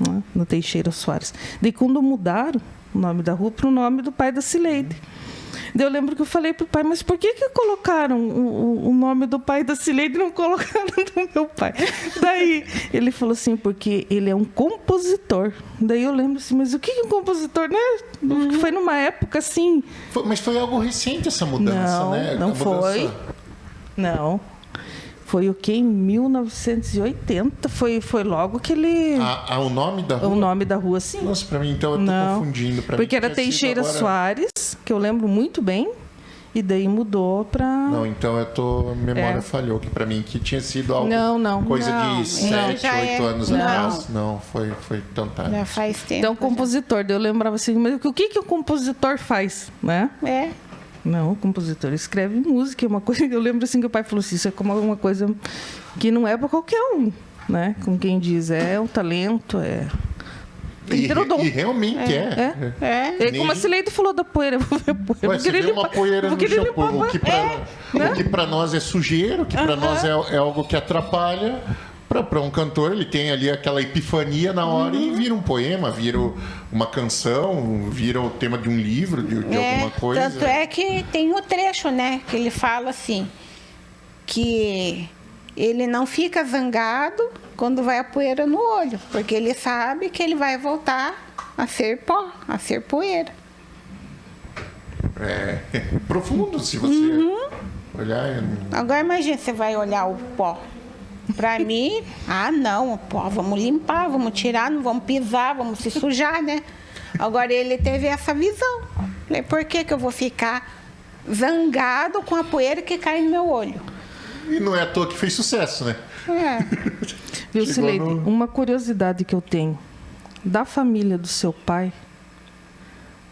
né? No Teixeira Soares. Daí, quando mudaram o nome da rua para o nome do pai da Cileide. Daí eu lembro que eu falei pro pai, mas por que colocaram o nome do pai da Cileide e não colocaram do meu pai? Daí ele falou assim, porque ele é um compositor. Daí eu lembro assim, mas o que é um compositor, né? Foi numa época assim... Mas foi algo recente essa mudança, né? Não foi. Não. Foi o quê? Em 1980. Foi logo que ele... O nome da rua? O nome da rua, sim. Nossa, pra mim, então, eu tô confundindo. Porque era Teixeira Soares, que eu lembro muito bem, e daí mudou pra... Não, então a memória falhou, que pra mim que tinha sido algo... Coisa de 7, 8 anos atrás. Não, foi tão tarde. Já faz tempo. Então, compositor. Daí eu lembrava assim, mas o que o compositor faz, né? Não, o compositor escreve música, é uma coisa. Eu lembro assim que o pai falou assim, isso é como uma coisa que não é para qualquer um, né? Como quem diz, é um talento, E realmente E como a Cileide falou da poeira, eu vou ver a poeira. Você vê uma poeira no shampoo, o que para nós é sujeiro, o que para nós é algo que atrapalha. Para um cantor, ele tem ali aquela epifania na hora e vira um poema, vira uma canção, vira o tema de um livro, de alguma coisa. Tanto é que tem o trecho, né? Que ele fala assim, que ele não fica zangado quando vai a poeira no olho, porque ele sabe que ele vai voltar a ser pó, a ser poeira. É profundo, se você olhar. Agora imagina, você vai olhar o pó. Para mim, não, pô, vamos limpar, vamos tirar, não vamos pisar, vamos se sujar, né? Agora ele teve essa visão. Falei, por que eu vou ficar zangado com a poeira que cai no meu olho? E não é à toa que fez sucesso, né? Viu, Cileide? Uma curiosidade que eu tenho. Da família do seu pai,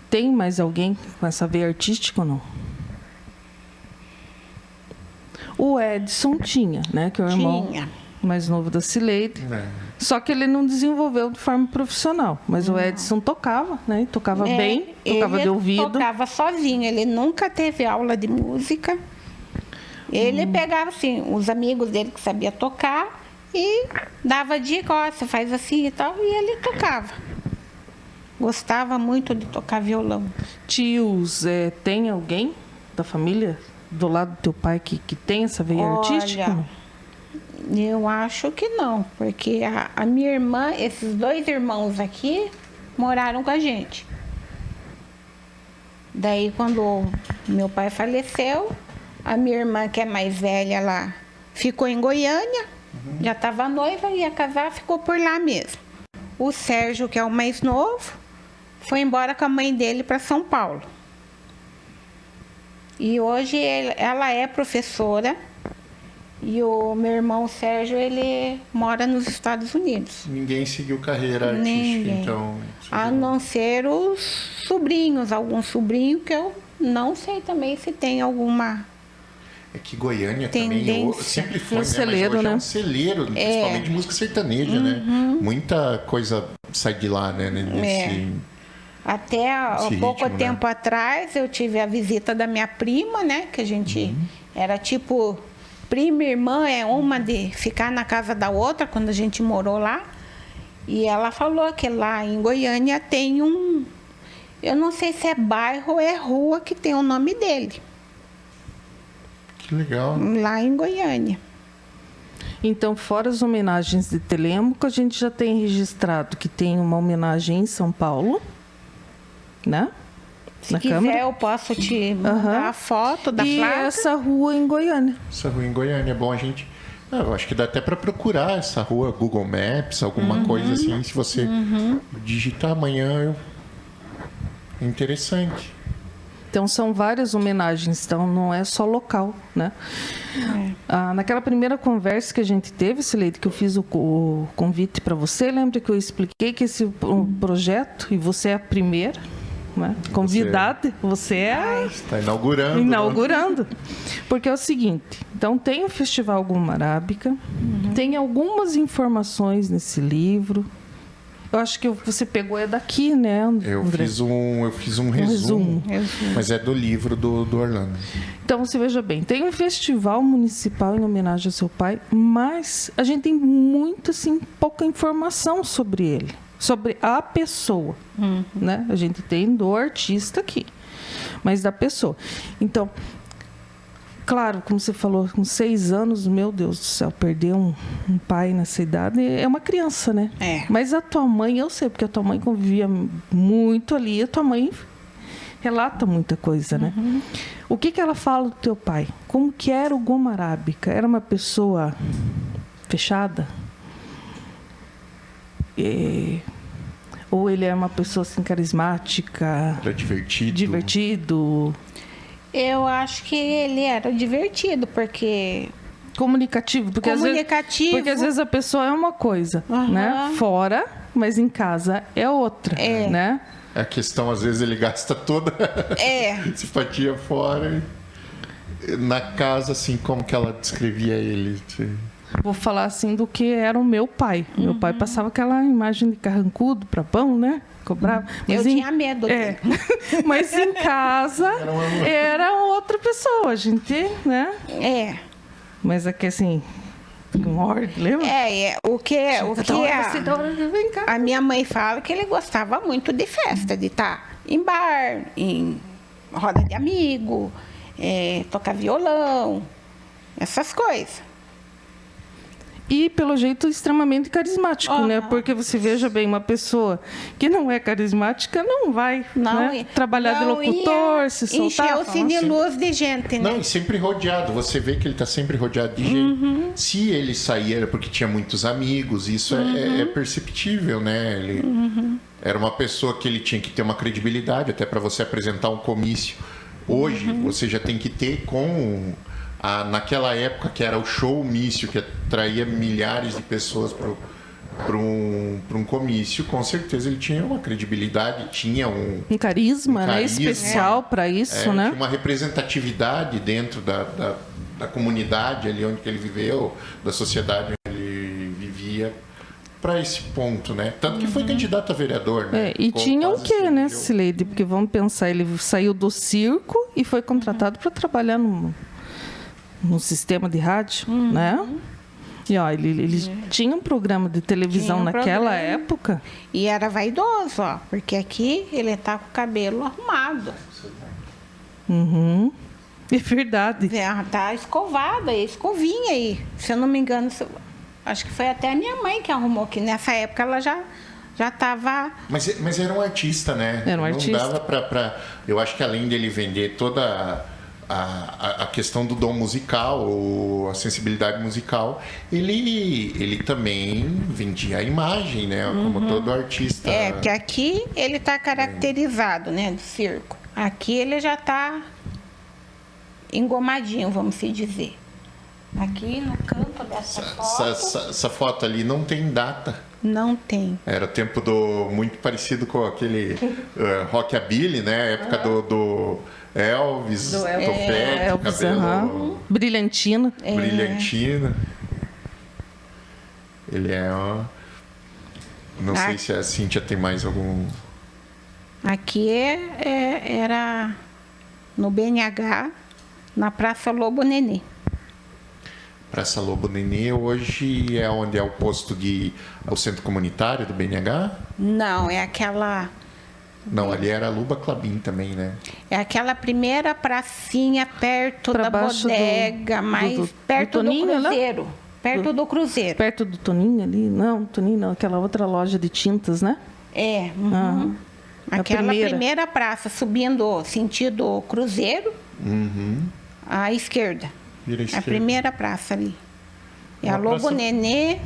tem mais alguém com essa veia artística ou não? O Edson tinha, né? Que é o irmão. mais novo da Cileide. Só que ele não desenvolveu de forma profissional. Mas o Edson tocava, né? Tocava bem, tocava de ouvido. Ele tocava sozinho, ele nunca teve aula de música. Ele pegava, assim, os amigos dele que sabiam tocar e dava dica, ó, você faz assim e tal, e ele tocava. Gostava muito de tocar violão. Tios, tem alguém da família do lado do teu pai que tem essa veia artística? Eu acho que não, porque a minha irmã, esses 2 irmãos aqui, moraram com a gente. Daí, quando meu pai faleceu, a minha irmã, que é mais velha, ela ficou em Goiânia, já estava noiva, ia casar, ficou por lá mesmo. O Sérgio, que é o mais novo, foi embora com a mãe dele para São Paulo. E hoje ela é professora. E o meu irmão Sérgio, ele mora nos Estados Unidos. Ninguém seguiu carreira artística, então... A não ser os sobrinhos, algum sobrinho que eu não sei também se tem alguma... É que Goiânia tendência. Também sempre foi, Um né? celeiro, Mas hoje né? é um celeiro, principalmente música sertaneja, né? Muita coisa sai de lá, né? Até há pouco ritmo, tempo atrás, eu tive a visita da minha prima, né? Que a gente era tipo... Prima e irmã é uma de ficar na casa da outra, quando a gente morou lá. E ela falou que lá em Goiânia tem um... Eu não sei se é bairro ou é rua que tem o nome dele. Que legal. Lá em Goiânia. Então, fora as homenagens de Telêmaco, a gente já tem registrado que tem uma homenagem em São Paulo, né? Se Na quiser, Câmara. eu posso te mandar a foto da E placa. essa rua em Goiânia. Essa rua em Goiânia é bom a gente... Não, eu acho que dá até para procurar essa rua, Google Maps, alguma coisa assim. Se você digitar amanhã, é interessante. Então, são várias homenagens, então não é só local, né? Naquela primeira conversa que a gente teve, Cileide, que eu fiz o convite para você, lembra que eu expliquei que esse projeto, e você é a primeira, né? Convidada, você é... Está inaugurando. Inaugurando. Porque é o seguinte, então tem o Festival Goma Arábica, tem algumas informações nesse livro. Eu acho que você pegou daqui, né, André? Eu fiz um resumo, mas é do livro do Orlando. Então, você veja bem, tem um festival municipal em homenagem ao seu pai, mas a gente tem muito, assim, pouca informação sobre ele, sobre a pessoa, né? A gente tem do artista aqui, mas da pessoa. Então, claro, como você falou, com 6 anos, meu Deus do céu, perder um pai nessa idade é uma criança, né? É. Mas a tua mãe, eu sei, porque a tua mãe convivia muito ali, a tua mãe relata muita coisa, né? O que ela fala do teu pai? Como que era o Goma Arábica? Era uma pessoa fechada? Ou ele é uma pessoa assim, carismática? Era divertido. Divertido? Eu acho que ele era divertido, porque... Comunicativo. Porque Comunicativo. Porque às vezes a pessoa é uma coisa, né? Fora, mas em casa é outra, né? A questão, às vezes, ele gasta toda a simpatia fora. Na casa, assim, como que ela descrevia ele? Vou falar assim do que era o meu pai. Meu pai passava aquela imagem de carrancudo para pão, né? Cobrava. Eu tinha medo dele. Mas em casa era outra pessoa, a gente, né? Mas aqui assim, lembra? A minha mãe fala que ele gostava muito de festa, de estar em bar, em roda de amigo, tocar violão, essas coisas. E, pelo jeito, extremamente carismático, né? Porque você veja bem, uma pessoa que não é carismática não vai trabalhar de locutor, se soltar. Encher o cine luz de gente, né? Não, e sempre rodeado. Você vê que ele está sempre rodeado de gente. Se ele saía era porque tinha muitos amigos. Isso é perceptível, né? Ele era uma pessoa que ele tinha que ter uma credibilidade até para você apresentar um comício. Hoje, você já tem que ter naquela época que era o showmício, que atraía milhares de pessoas para um comício, com certeza ele tinha uma credibilidade, tinha um carisma, né? Especial para isso, né? Tinha uma representatividade dentro da comunidade ali onde ele viveu, da sociedade onde ia para esse ponto, né? Tanto que foi candidato a vereador, né? E Ficou tinha o quase quê, né, elegeu. Cileide? Porque vamos pensar, ele saiu do circo e foi contratado para trabalhar no sistema de rádio, né? E ó, ele tinha um programa de televisão Tinha um naquela programa. época. E era vaidoso, ó, porque aqui ele tá com o cabelo arrumado. Uhum. É verdade. Tá escovado, escovinha aí. Se eu não me engano, acho que foi até a minha mãe que arrumou, que nessa época ela já estava... Mas era um artista, né? Era um artista. Não dava pra... Eu acho que além dele vender toda a questão do dom musical, ou a sensibilidade musical, ele também vendia a imagem, né? Como todo artista. porque aqui ele tá caracterizado, né, do circo. Aqui ele já tá engomadinho, vamos se dizer. Aqui no canto dessa foto Essa foto ali não tem data. não tem. Era o tempo muito parecido com aquele rockabilly, né? A época do Elvis, topete, Elvis, cabelo brilhantina. brilhantina. Ele é... Não sei se a Cíntia tem mais algum... Aqui era no BNH, na Praça Lobo Nenê. Praça Lobo Nenê hoje é onde é o posto o centro comunitário do BNH? Não, é aquela... Não, ali era a Luba Clabin também, né? É aquela primeira pracinha perto Pra da baixo bodega, perto do Toninho, né? Cruzeiro. Perto do Cruzeiro. Perto do Toninho ali. Não, Toninho não, aquela outra loja de tintas, né? É. A Aquela primeira. primeira praça, subindo sentido Cruzeiro, à esquerda. Vira à A esquerda. primeira praça ali. É Uma a Lobo praça- Nenê.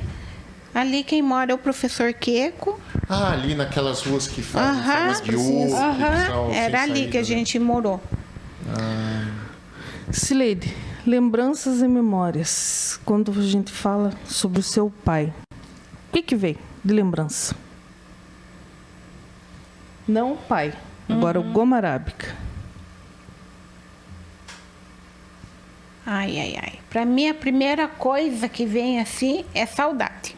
Ali quem mora é o professor Queco. Ah, ali naquelas ruas que fazem formas de precisa. U. que são sem Era ali saída, que a né? gente morou. Cileide, lembranças e memórias. Quando a gente fala sobre o seu pai, o que vem de lembrança? Não o pai, agora o Goma Arábica. Ai, ai, ai. Para mim, a primeira coisa que vem assim é saudade.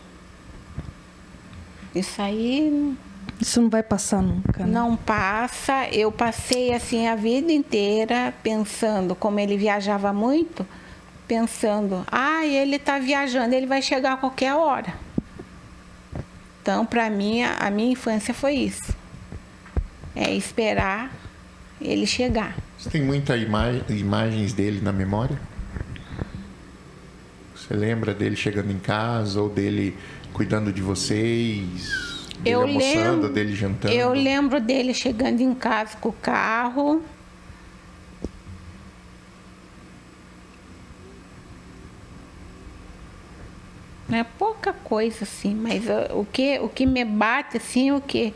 Isso aí Isso não vai passar nunca, né? não passa. Eu passei assim a vida inteira pensando, como ele viajava muito, pensando, ele está viajando, ele vai chegar a qualquer hora. Então, para mim, a minha infância foi isso. É esperar ele chegar. Você tem muitas imagens dele na memória? Você lembra dele chegando em casa ou dele cuidando de vocês? Dele almoçando, dele jantando? Eu lembro dele chegando em casa com o carro. É pouca coisa, assim, mas o que me bate, assim, o que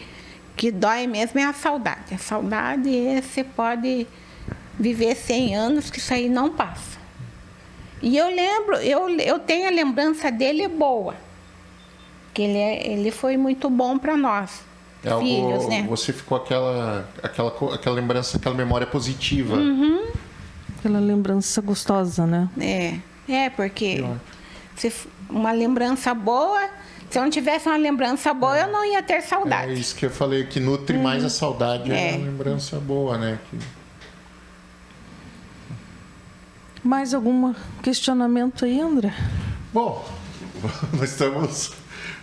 dói mesmo é a saudade. A saudade você pode viver 100 anos, que isso aí não passa. E eu lembro, eu tenho a lembrança dele boa, que ele foi muito bom para nós, filhos, né? Você ficou aquela lembrança, aquela memória positiva. Aquela lembrança gostosa, né? Porque uma lembrança boa, se eu não tivesse uma lembrança boa, eu não ia ter É saudade. isso que eu falei, que nutre mais a saudade. É uma lembrança boa, né? Mais algum questionamento aí, André? Bom, nós estamos,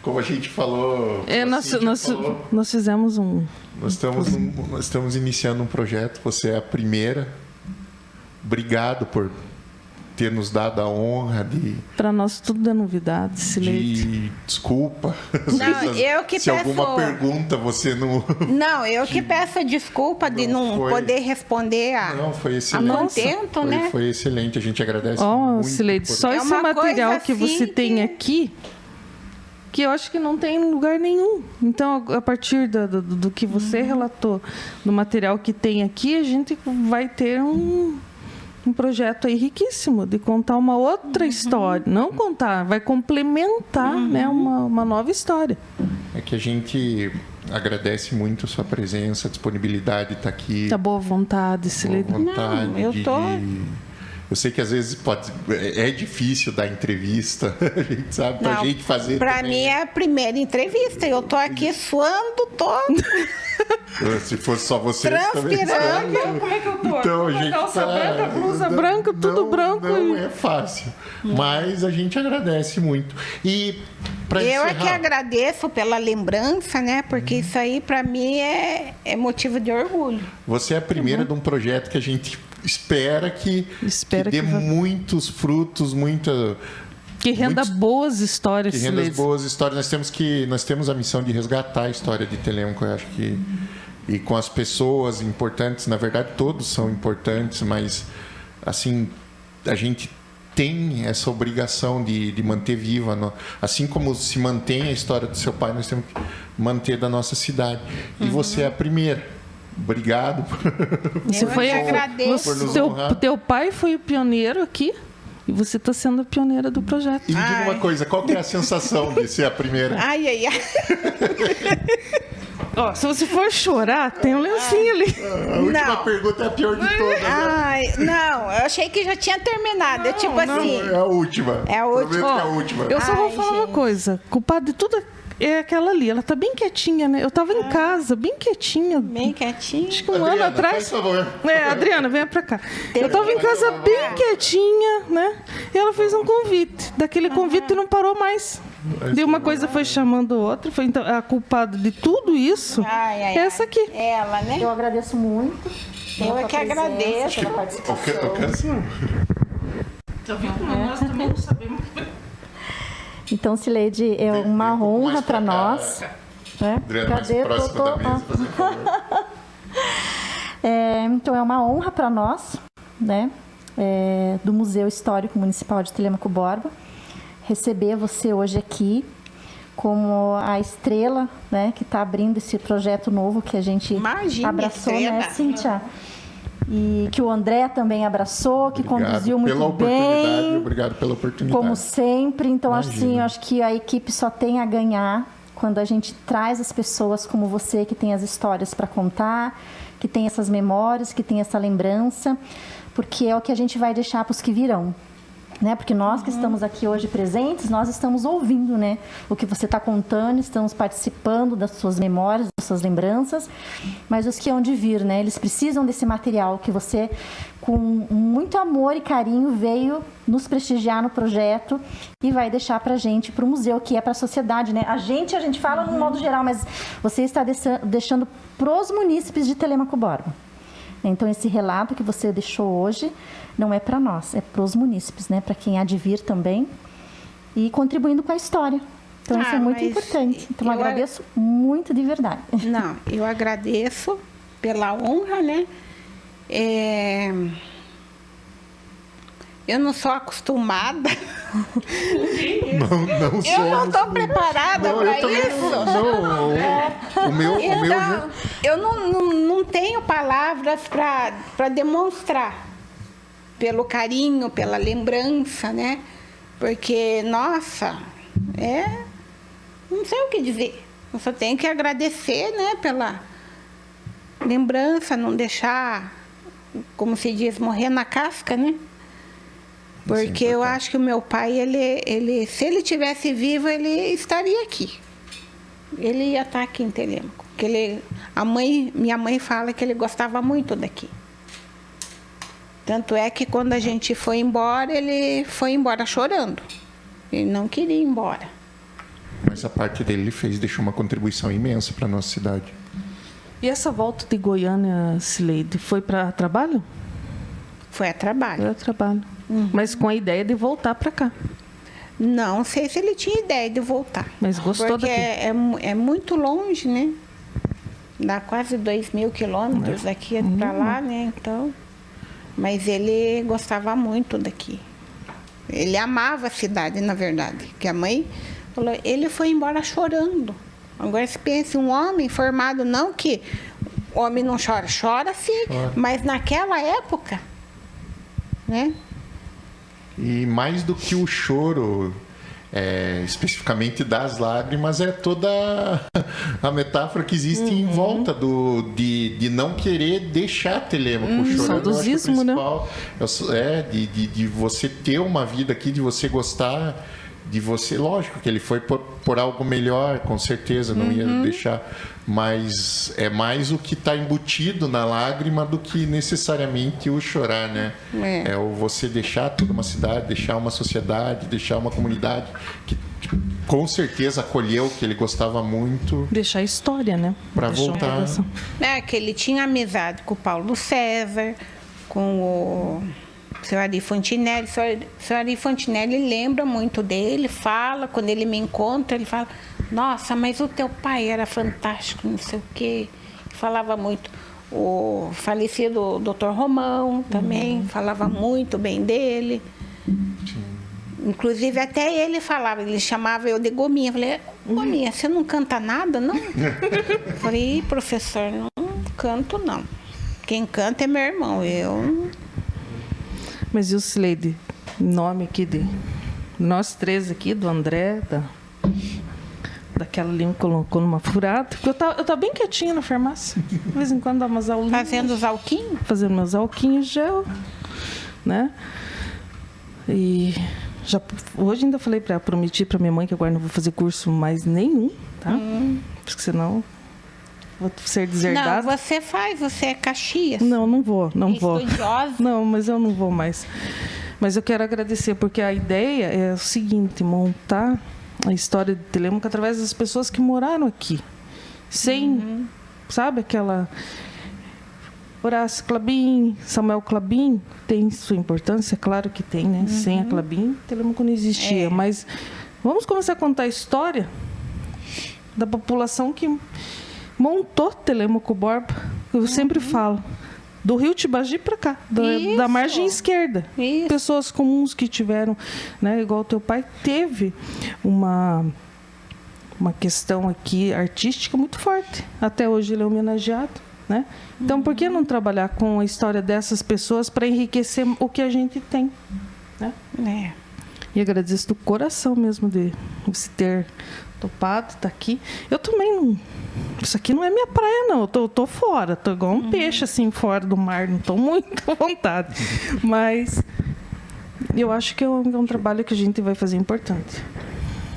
como a gente falou... Nós fizemos um... Nós estamos iniciando um projeto, você é a primeira. Obrigado por ter nos dado a honra de... Para nós tudo é novidade, Cileide. Desculpa. Não, eu que se peço... alguma pergunta você não... Não, eu que peço desculpa de não poder responder Não, foi a excelente. contento, né? Foi excelente, a gente agradece muito. Cileide, só É esse uma material coisa que você assim tem que- aqui, que eu acho que não tem em lugar nenhum. Então, a partir do que você relatou, do material que tem aqui, a gente vai ter um projeto aí riquíssimo de contar uma outra história. Não contar, vai complementar, né, uma nova história. É que a gente agradece muito a sua presença, a disponibilidade de estar aqui. Tá boa vontade, Boa Cileide. vontade Não, eu tô- Eu sei que às vezes é difícil dar entrevista, a gente sabe, pra gente fazer. Pra também. mim é a primeira entrevista. Eu tô aqui suando todo. Se fosse só você, Transpirando. Como é que eu tô? Então, a gente Calça branca, blusa branca, tudo branco. Não é fácil. Mas a gente agradece muito. E para Eu encerrar, é que agradeço pela lembrança, né? Porque isso aí pra mim é motivo de orgulho. você é a primeira de um projeto que a gente espera que dê que vá. muitos frutos, Que renda boas histórias, que renda Sileide. boas histórias. Nós temos a missão de resgatar a história de Telêmaco, eu acho que e com as pessoas importantes, na verdade todos são importantes, mas assim a gente tem essa obrigação de manter viva, assim como se mantém a história do seu pai, nós temos que manter da nossa cidade. E você é a primeira. Obrigado. Você foi agradeço. por nos honrar. teu pai foi o pioneiro aqui e você está sendo a pioneira do projeto. E me diga uma coisa, qual que é a sensação de ser a primeira? Ai, ai, ai. Ó, se você for chorar, tem um lencinho ali. A última Não. pergunta é a pior de todas. Né? Ai, não, eu achei que já tinha terminado. Tipo assim. É a última. É a última. Prometo que é a última. Eu só vou Ai, falar uma gente. coisa. Culpado de tudo é aquela ali. Ela tá bem quietinha, né? Eu tava em casa, bem quietinha. Bem quietinho. Acho que um Adriana, ano atrás. faz favor. Adriana, venha pra cá. Eu tava em casa bem quietinha, né? E ela fez um convite. Daquele convite não parou mais. De uma coisa foi chamando outra. Foi então, a culpada de tudo isso Ai, ai, é essa ai. aqui. Ela, né? Eu agradeço muito. Eu pela é que tua presença, agradeço. pela participação. Canção. Tá vendo? Nós também não sabemos. Então, Sileide, é uma Vem um pouco honra mais para pra cá. nós. Né? Adriana, mais Cadê? próximo da mesa, fazer favor. Então, é uma honra para nós, né? Do Museu Histórico Municipal de Telêmaco Borba, receber você hoje aqui como a estrela, né, que está abrindo esse projeto novo que a gente Imagina, abraçou, estrela. né, Cíntia? E que o André também abraçou, que conduziu muito pela oportunidade, bem. Obrigado pela oportunidade. Como sempre. Então, Imagina. assim, eu acho que a equipe só tem a ganhar quando a gente traz as pessoas como você, que tem as histórias para contar, que tem essas memórias, que tem essa lembrança, porque é o que a gente vai deixar para os que virão. Né? Porque nós que estamos aqui hoje presentes, nós estamos ouvindo, né, o que você está contando, estamos participando das suas memórias, das suas lembranças, mas os que hão de vir, né, eles precisam desse material que você, com muito amor e carinho, veio nos prestigiar no projeto e vai deixar para a gente, para o museu, que é para a sociedade. Né? A gente fala no modo geral, mas você está deixando para os munícipes de Telêmaco Borba. Então, esse relato que você deixou hoje não é para nós, é para os munícipes, né? Para quem há de vir também e contribuindo com a história. Então, isso é muito mas importante. Então, eu agradeço muito de verdade. Não, eu agradeço pela honra, né? Eu não sou acostumada. Não Eu não somos. estou preparada Não, para eu também isso. não. O meu Então, eu não tenho palavras para demonstrar pelo carinho, pela lembrança, né? Porque, nossa, não sei o que dizer. Eu só tenho que agradecer, né, pela lembrança, não deixar, como se diz, morrer na casca, né? Porque eu acho que o meu pai, ele, se ele tivesse vivo, ele estaria aqui. Ele ia estar aqui em Telêmaco. Porque minha mãe fala que ele gostava muito daqui. Tanto é que quando a gente foi embora, ele foi embora chorando. Ele não queria ir embora. Mas a parte dele ele fez, deixou uma contribuição imensa para nossa cidade. E essa volta de Goiânia, Sileide, foi para trabalho? Foi a trabalho. Foi a trabalho. Mas com a ideia de voltar para cá. Não sei se ele tinha ideia de voltar. Mas gostou porque daqui? é muito longe, né? Dá quase 2.000 quilômetros daqui para lá, né? Então, mas ele gostava muito daqui. Ele amava a cidade, na verdade. Que a mãe falou, ele foi embora chorando. Agora se pensa, um homem formado, não que o homem não chora, chora sim, mas naquela época, né? E mais do que o choro, especificamente das lágrimas, é toda a metáfora que existe em volta de não querer deixar Telêmaco chorando. Saudosismo, né? De você ter uma vida aqui, de você gostar, de você... Lógico que ele foi por algo melhor, com certeza, não ia deixar... Mas é mais o que está embutido na lágrima do que necessariamente o chorar, né? É o você deixar toda uma cidade, deixar uma sociedade, deixar uma comunidade que com certeza acolheu, que ele gostava muito. Deixar a história, né? Para voltar. Que ele tinha amizade com o Paulo César, com o seu Ari Fontinelli. O seu Ari Fontinelli lembra muito dele, fala, quando ele me encontra, ele fala... Nossa, mas o teu pai era fantástico, não sei o quê. Falava muito. O falecido Dr. Romão também falava muito bem dele. Inclusive, até ele falava, ele chamava eu de Gominha. Eu falei, Gominha, você não canta nada, não? Eu falei, professor, não canto, não. Quem canta é meu irmão, eu... Mas e o Sileide? Nome aqui de... Nós três aqui, do André, daquela ali me colocou numa furada. Eu tava bem quietinha na farmácia. De vez em quando dá umas aulinhas. Fazendo os alquinhos? Fazendo meus alquinhos gel, né? E hoje ainda falei prometi para minha mãe que agora não vou fazer curso mais nenhum, tá? Porque senão vou ser deserdada. Não, você é Caxias. Não vou. Estudiosa. Não, mas eu não vou mais. Mas eu quero agradecer, porque a ideia é o seguinte, montar a história de Telêmaco através das pessoas que moraram aqui. Sem, sabe, aquela... Horácio Clabin, Samuel Clabin, tem sua importância, claro que tem, né? Sem a Clabin, Telêmaco não existia. Mas vamos começar a contar a história da população que montou Telêmaco Borba. Eu sempre falo. Do Rio Tibagi para cá, da margem esquerda. Isso. Pessoas comuns que tiveram, né, igual o teu pai, teve uma questão aqui artística muito forte. Até hoje ele é homenageado, né? Então, por que não trabalhar com a história dessas pessoas para enriquecer o que a gente tem, né? E agradeço do coração mesmo de você ter topado, tá aqui. Eu também não... Isso aqui não é minha praia, não. Eu tô fora. Tô igual um peixe, assim, fora do mar. Não tô muito à vontade. Mas eu acho que é um trabalho que a gente vai fazer importante.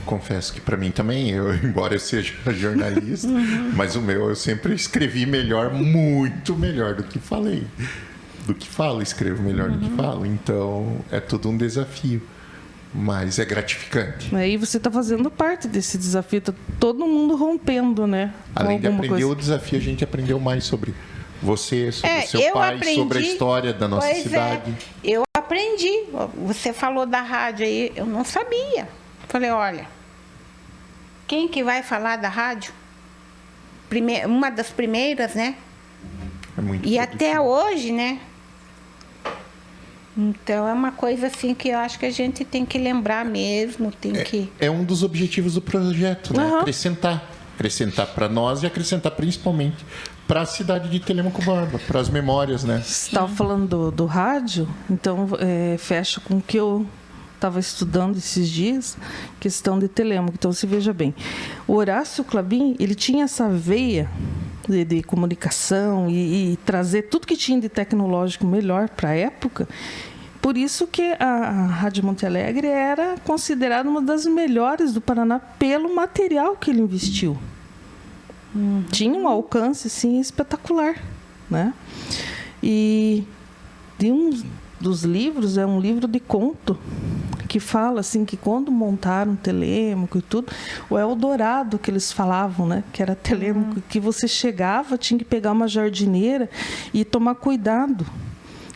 Confesso que para mim também, embora eu seja jornalista, mas o meu eu sempre escrevi melhor, muito melhor do que falei. Do que falo, escrevo melhor do que falo. Então, é tudo um desafio. Mas é gratificante. Aí você está fazendo parte desse desafio. Tá todo mundo rompendo, né? Além de aprender o desafio, a gente aprendeu mais sobre você, sobre seu pai, sobre a história da nossa cidade. Eu aprendi. Você falou da rádio aí, eu não sabia. Falei, olha, quem que vai falar da rádio? Uma das primeiras, né? É muito e produtivo. Até hoje, né? Então, é uma coisa assim que eu acho que a gente tem que lembrar mesmo, É um dos objetivos do projeto, né? Acrescentar para nós e acrescentar principalmente para a cidade de Telêmaco Borba, para as memórias, né? Você estava falando do rádio, então fecha com o que eu estava estudando esses dias, questão de Telêmaco. Então, se veja bem, o Horácio Clabin, ele tinha essa veia de comunicação e trazer tudo que tinha de tecnológico melhor para a época. Por isso que a Rádio Monte Alegre era considerada uma das melhores do Paraná pelo material que ele investiu. Tinha um alcance, sim, espetacular, né? E de um dos livros, é um livro de conto, que fala assim que quando montaram Telêmaco e tudo, o Eldorado que eles falavam, né, que era Telêmaco, que você chegava, tinha que pegar uma jardineira e tomar cuidado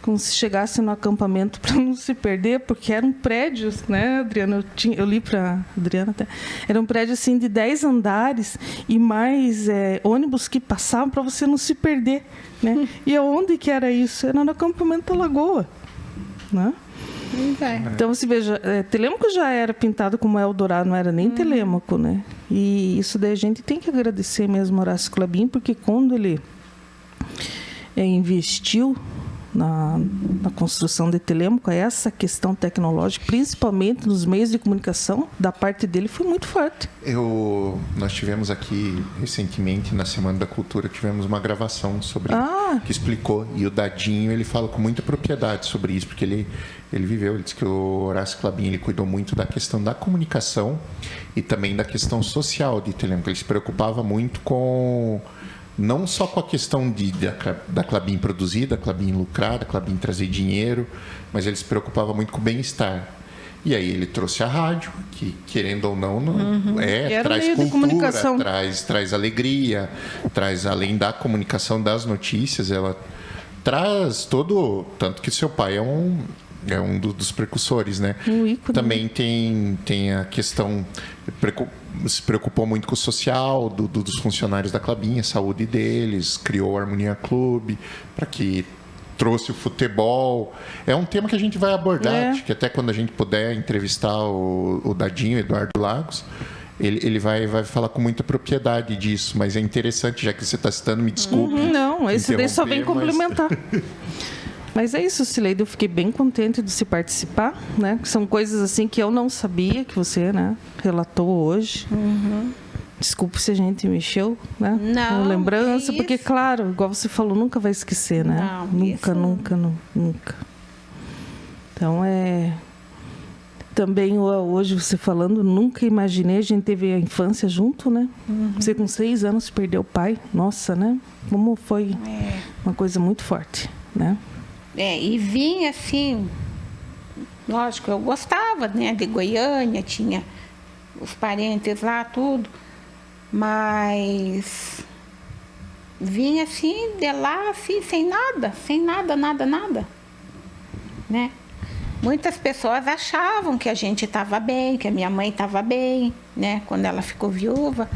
como se chegasse no acampamento para não se perder, porque eram prédios, né, Adriana? Eu li para a Adriana até. Era um prédio assim de 10 andares e mais ônibus que passavam para você não se perder, né? E onde que era isso? Era no acampamento da Lagoa, né? Então, se veja, Telêmaco já era pintado como Eldorado, não era nem Telêmaco, né? E isso daí a gente tem que agradecer mesmo ao Horácio Clabin, porque quando ele investiu na construção de Telêmaco, essa questão tecnológica, principalmente nos meios de comunicação, da parte dele foi muito forte. Nós tivemos aqui, recentemente, na Semana da Cultura, tivemos uma gravação sobre que explicou, e o Dadinho, ele fala com muita propriedade sobre isso, porque ele viveu, ele disse que o Horácio Klabin, ele cuidou muito da questão da comunicação e também da questão social de Telêmaco. Ele se preocupava muito com... não só com a questão da Klabin produzir, da Klabin lucrar, da Klabin trazer dinheiro, mas ele se preocupava muito com o bem-estar. E aí ele trouxe a rádio, que querendo ou não, traz cultura, traz alegria, traz, além da comunicação das notícias, ela traz todo... Tanto que seu pai é um dos precursores, né? Um ícone. Também tem a questão... se preocupou muito com o social dos funcionários da Klabin, a saúde deles, criou o Harmonia Clube, para que trouxe o futebol. É um tema que a gente vai abordar, acho que até quando a gente puder entrevistar o Dadinho, Eduardo Lagos, ele vai falar com muita propriedade disso, mas é interessante, já que você está citando, me desculpe. Não, esse daí só vem complementar. Mas é isso, Cileide, eu fiquei bem contente de se participar, né? São coisas assim que eu não sabia que você, né, relatou hoje. Desculpe se a gente mexeu, né? Não, com lembrança, isso. porque, claro, igual você falou, nunca vai esquecer, né? Não, Nunca. Então, também hoje você falando, nunca imaginei, a gente teve a infância junto, né? Você com 6 anos perdeu o pai, nossa, né? Como foi uma coisa muito forte, né? E vinha assim, lógico, eu gostava, né, de Goiânia, tinha os parentes lá, tudo, mas vinha assim, de lá, assim, sem nada, né? Muitas pessoas achavam que a gente estava bem, que a minha mãe estava bem, né, quando ela ficou viúva.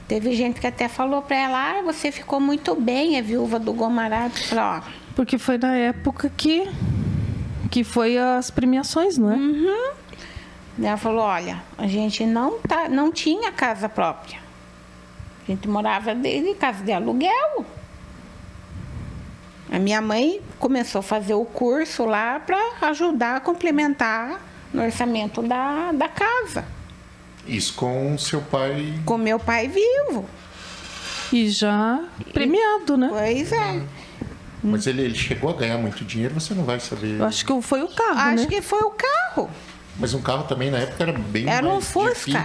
Teve gente que até falou para ela, você ficou muito bem, é viúva do Gomarado. Eu falei, porque foi na época que foi as premiações, não é? Ela falou, olha, a gente não tinha casa própria. A gente morava em casa de aluguel. A minha mãe começou a fazer o curso lá para ajudar a complementar no orçamento da casa. Isso com seu pai... Com meu pai vivo. E já premiado, né? Pois é. Mas ele chegou a ganhar muito dinheiro, você não vai saber. Eu acho que foi o carro, Acho né? que foi o carro. Mas um carro também na época era bem mais Era um Fusca. difícil.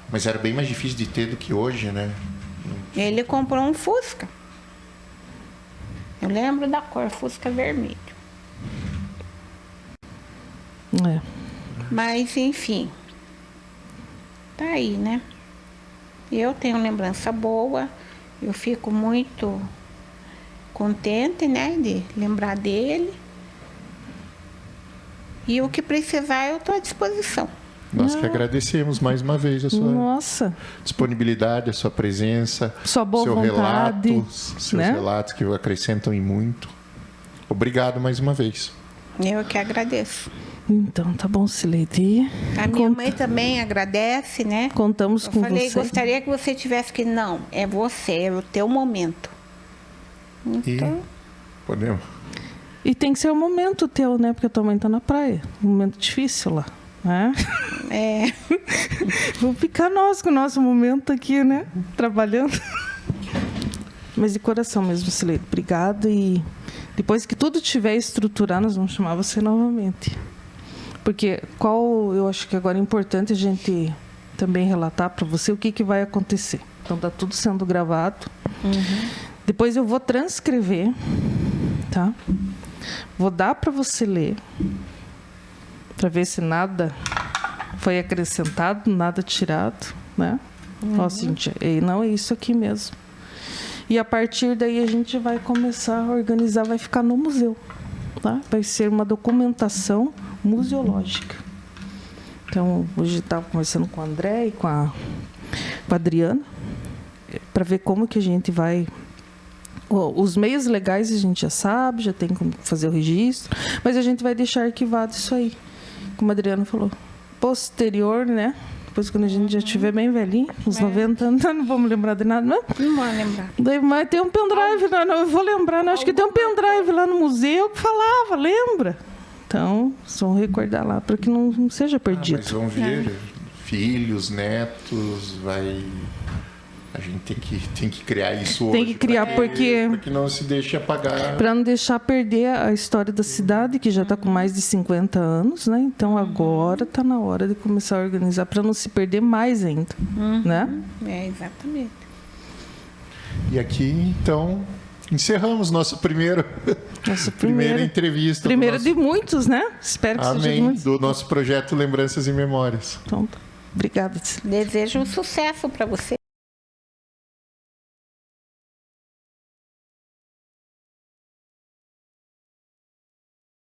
Mas era bem mais difícil de ter do que hoje, né? Ele comprou um Fusca. Eu lembro da cor, Fusca vermelho. Mas, enfim. Tá aí, né? Eu tenho lembrança boa. Eu fico muito contente, né, de lembrar dele. E o que precisar, eu estou à disposição. Nós que agradecemos mais uma vez a sua disponibilidade, a sua presença, sua boa vontade, seus relatos que acrescentam em muito. Obrigado mais uma vez. Eu que agradeço. Então, tá bom, Cileide. A minha mãe também agradece, né? Contamos com você. Eu falei, gostaria que você tivesse que... Não, é você, é o teu momento. Então... Podemos. E tem que ser o momento teu, né? Porque a tua mãe tá na praia. Um momento difícil lá. Né? Vamos ficar nós com o nosso momento aqui, né? Trabalhando. Mas de coração mesmo, Cileide. Obrigada. E depois que tudo estiver estruturado, nós vamos chamar você novamente. Porque eu acho que agora é importante a gente também relatar para você o que vai acontecer. Então, está tudo sendo gravado. Depois eu vou transcrever, tá? Vou dar para você ler, para ver se nada foi acrescentado, nada tirado, né? Ó, Cíntia, não é isso aqui mesmo. E a partir daí a gente vai começar a organizar, vai ficar no museu, tá? Vai ser uma documentação museológica. Então, hoje estava conversando com o André e com a Adriana, para ver como que a gente vai... Os meios legais a gente já sabe, já tem como fazer o registro, mas a gente vai deixar arquivado isso aí, como a Adriana falou. Posterior, né? depois quando a gente já estiver bem velhinho, uns 90 anos, não vamos lembrar de nada, não? Não vou lembrar. Daí, mas tem um pendrive lá, eu vou lembrar, não, acho que tem um pendrive lá no museu que falava, lembra? Então, só recordar lá para que não seja perdido. Mas vão vir filhos, netos, a gente tem que criar isso hoje. Tem que criar, porque não se deixe apagar. para não deixar perder a história da cidade, que já está com mais de 50 anos, né? Então agora está na hora de começar a organizar para não se perder mais ainda, né? Exatamente. E aqui, então, encerramos nossa primeira entrevista. Primeira de muitos, né? Espero que seja de Amém. muitos. Do nosso projeto Lembranças e Memórias. Então, obrigada. Desejo um sucesso para você.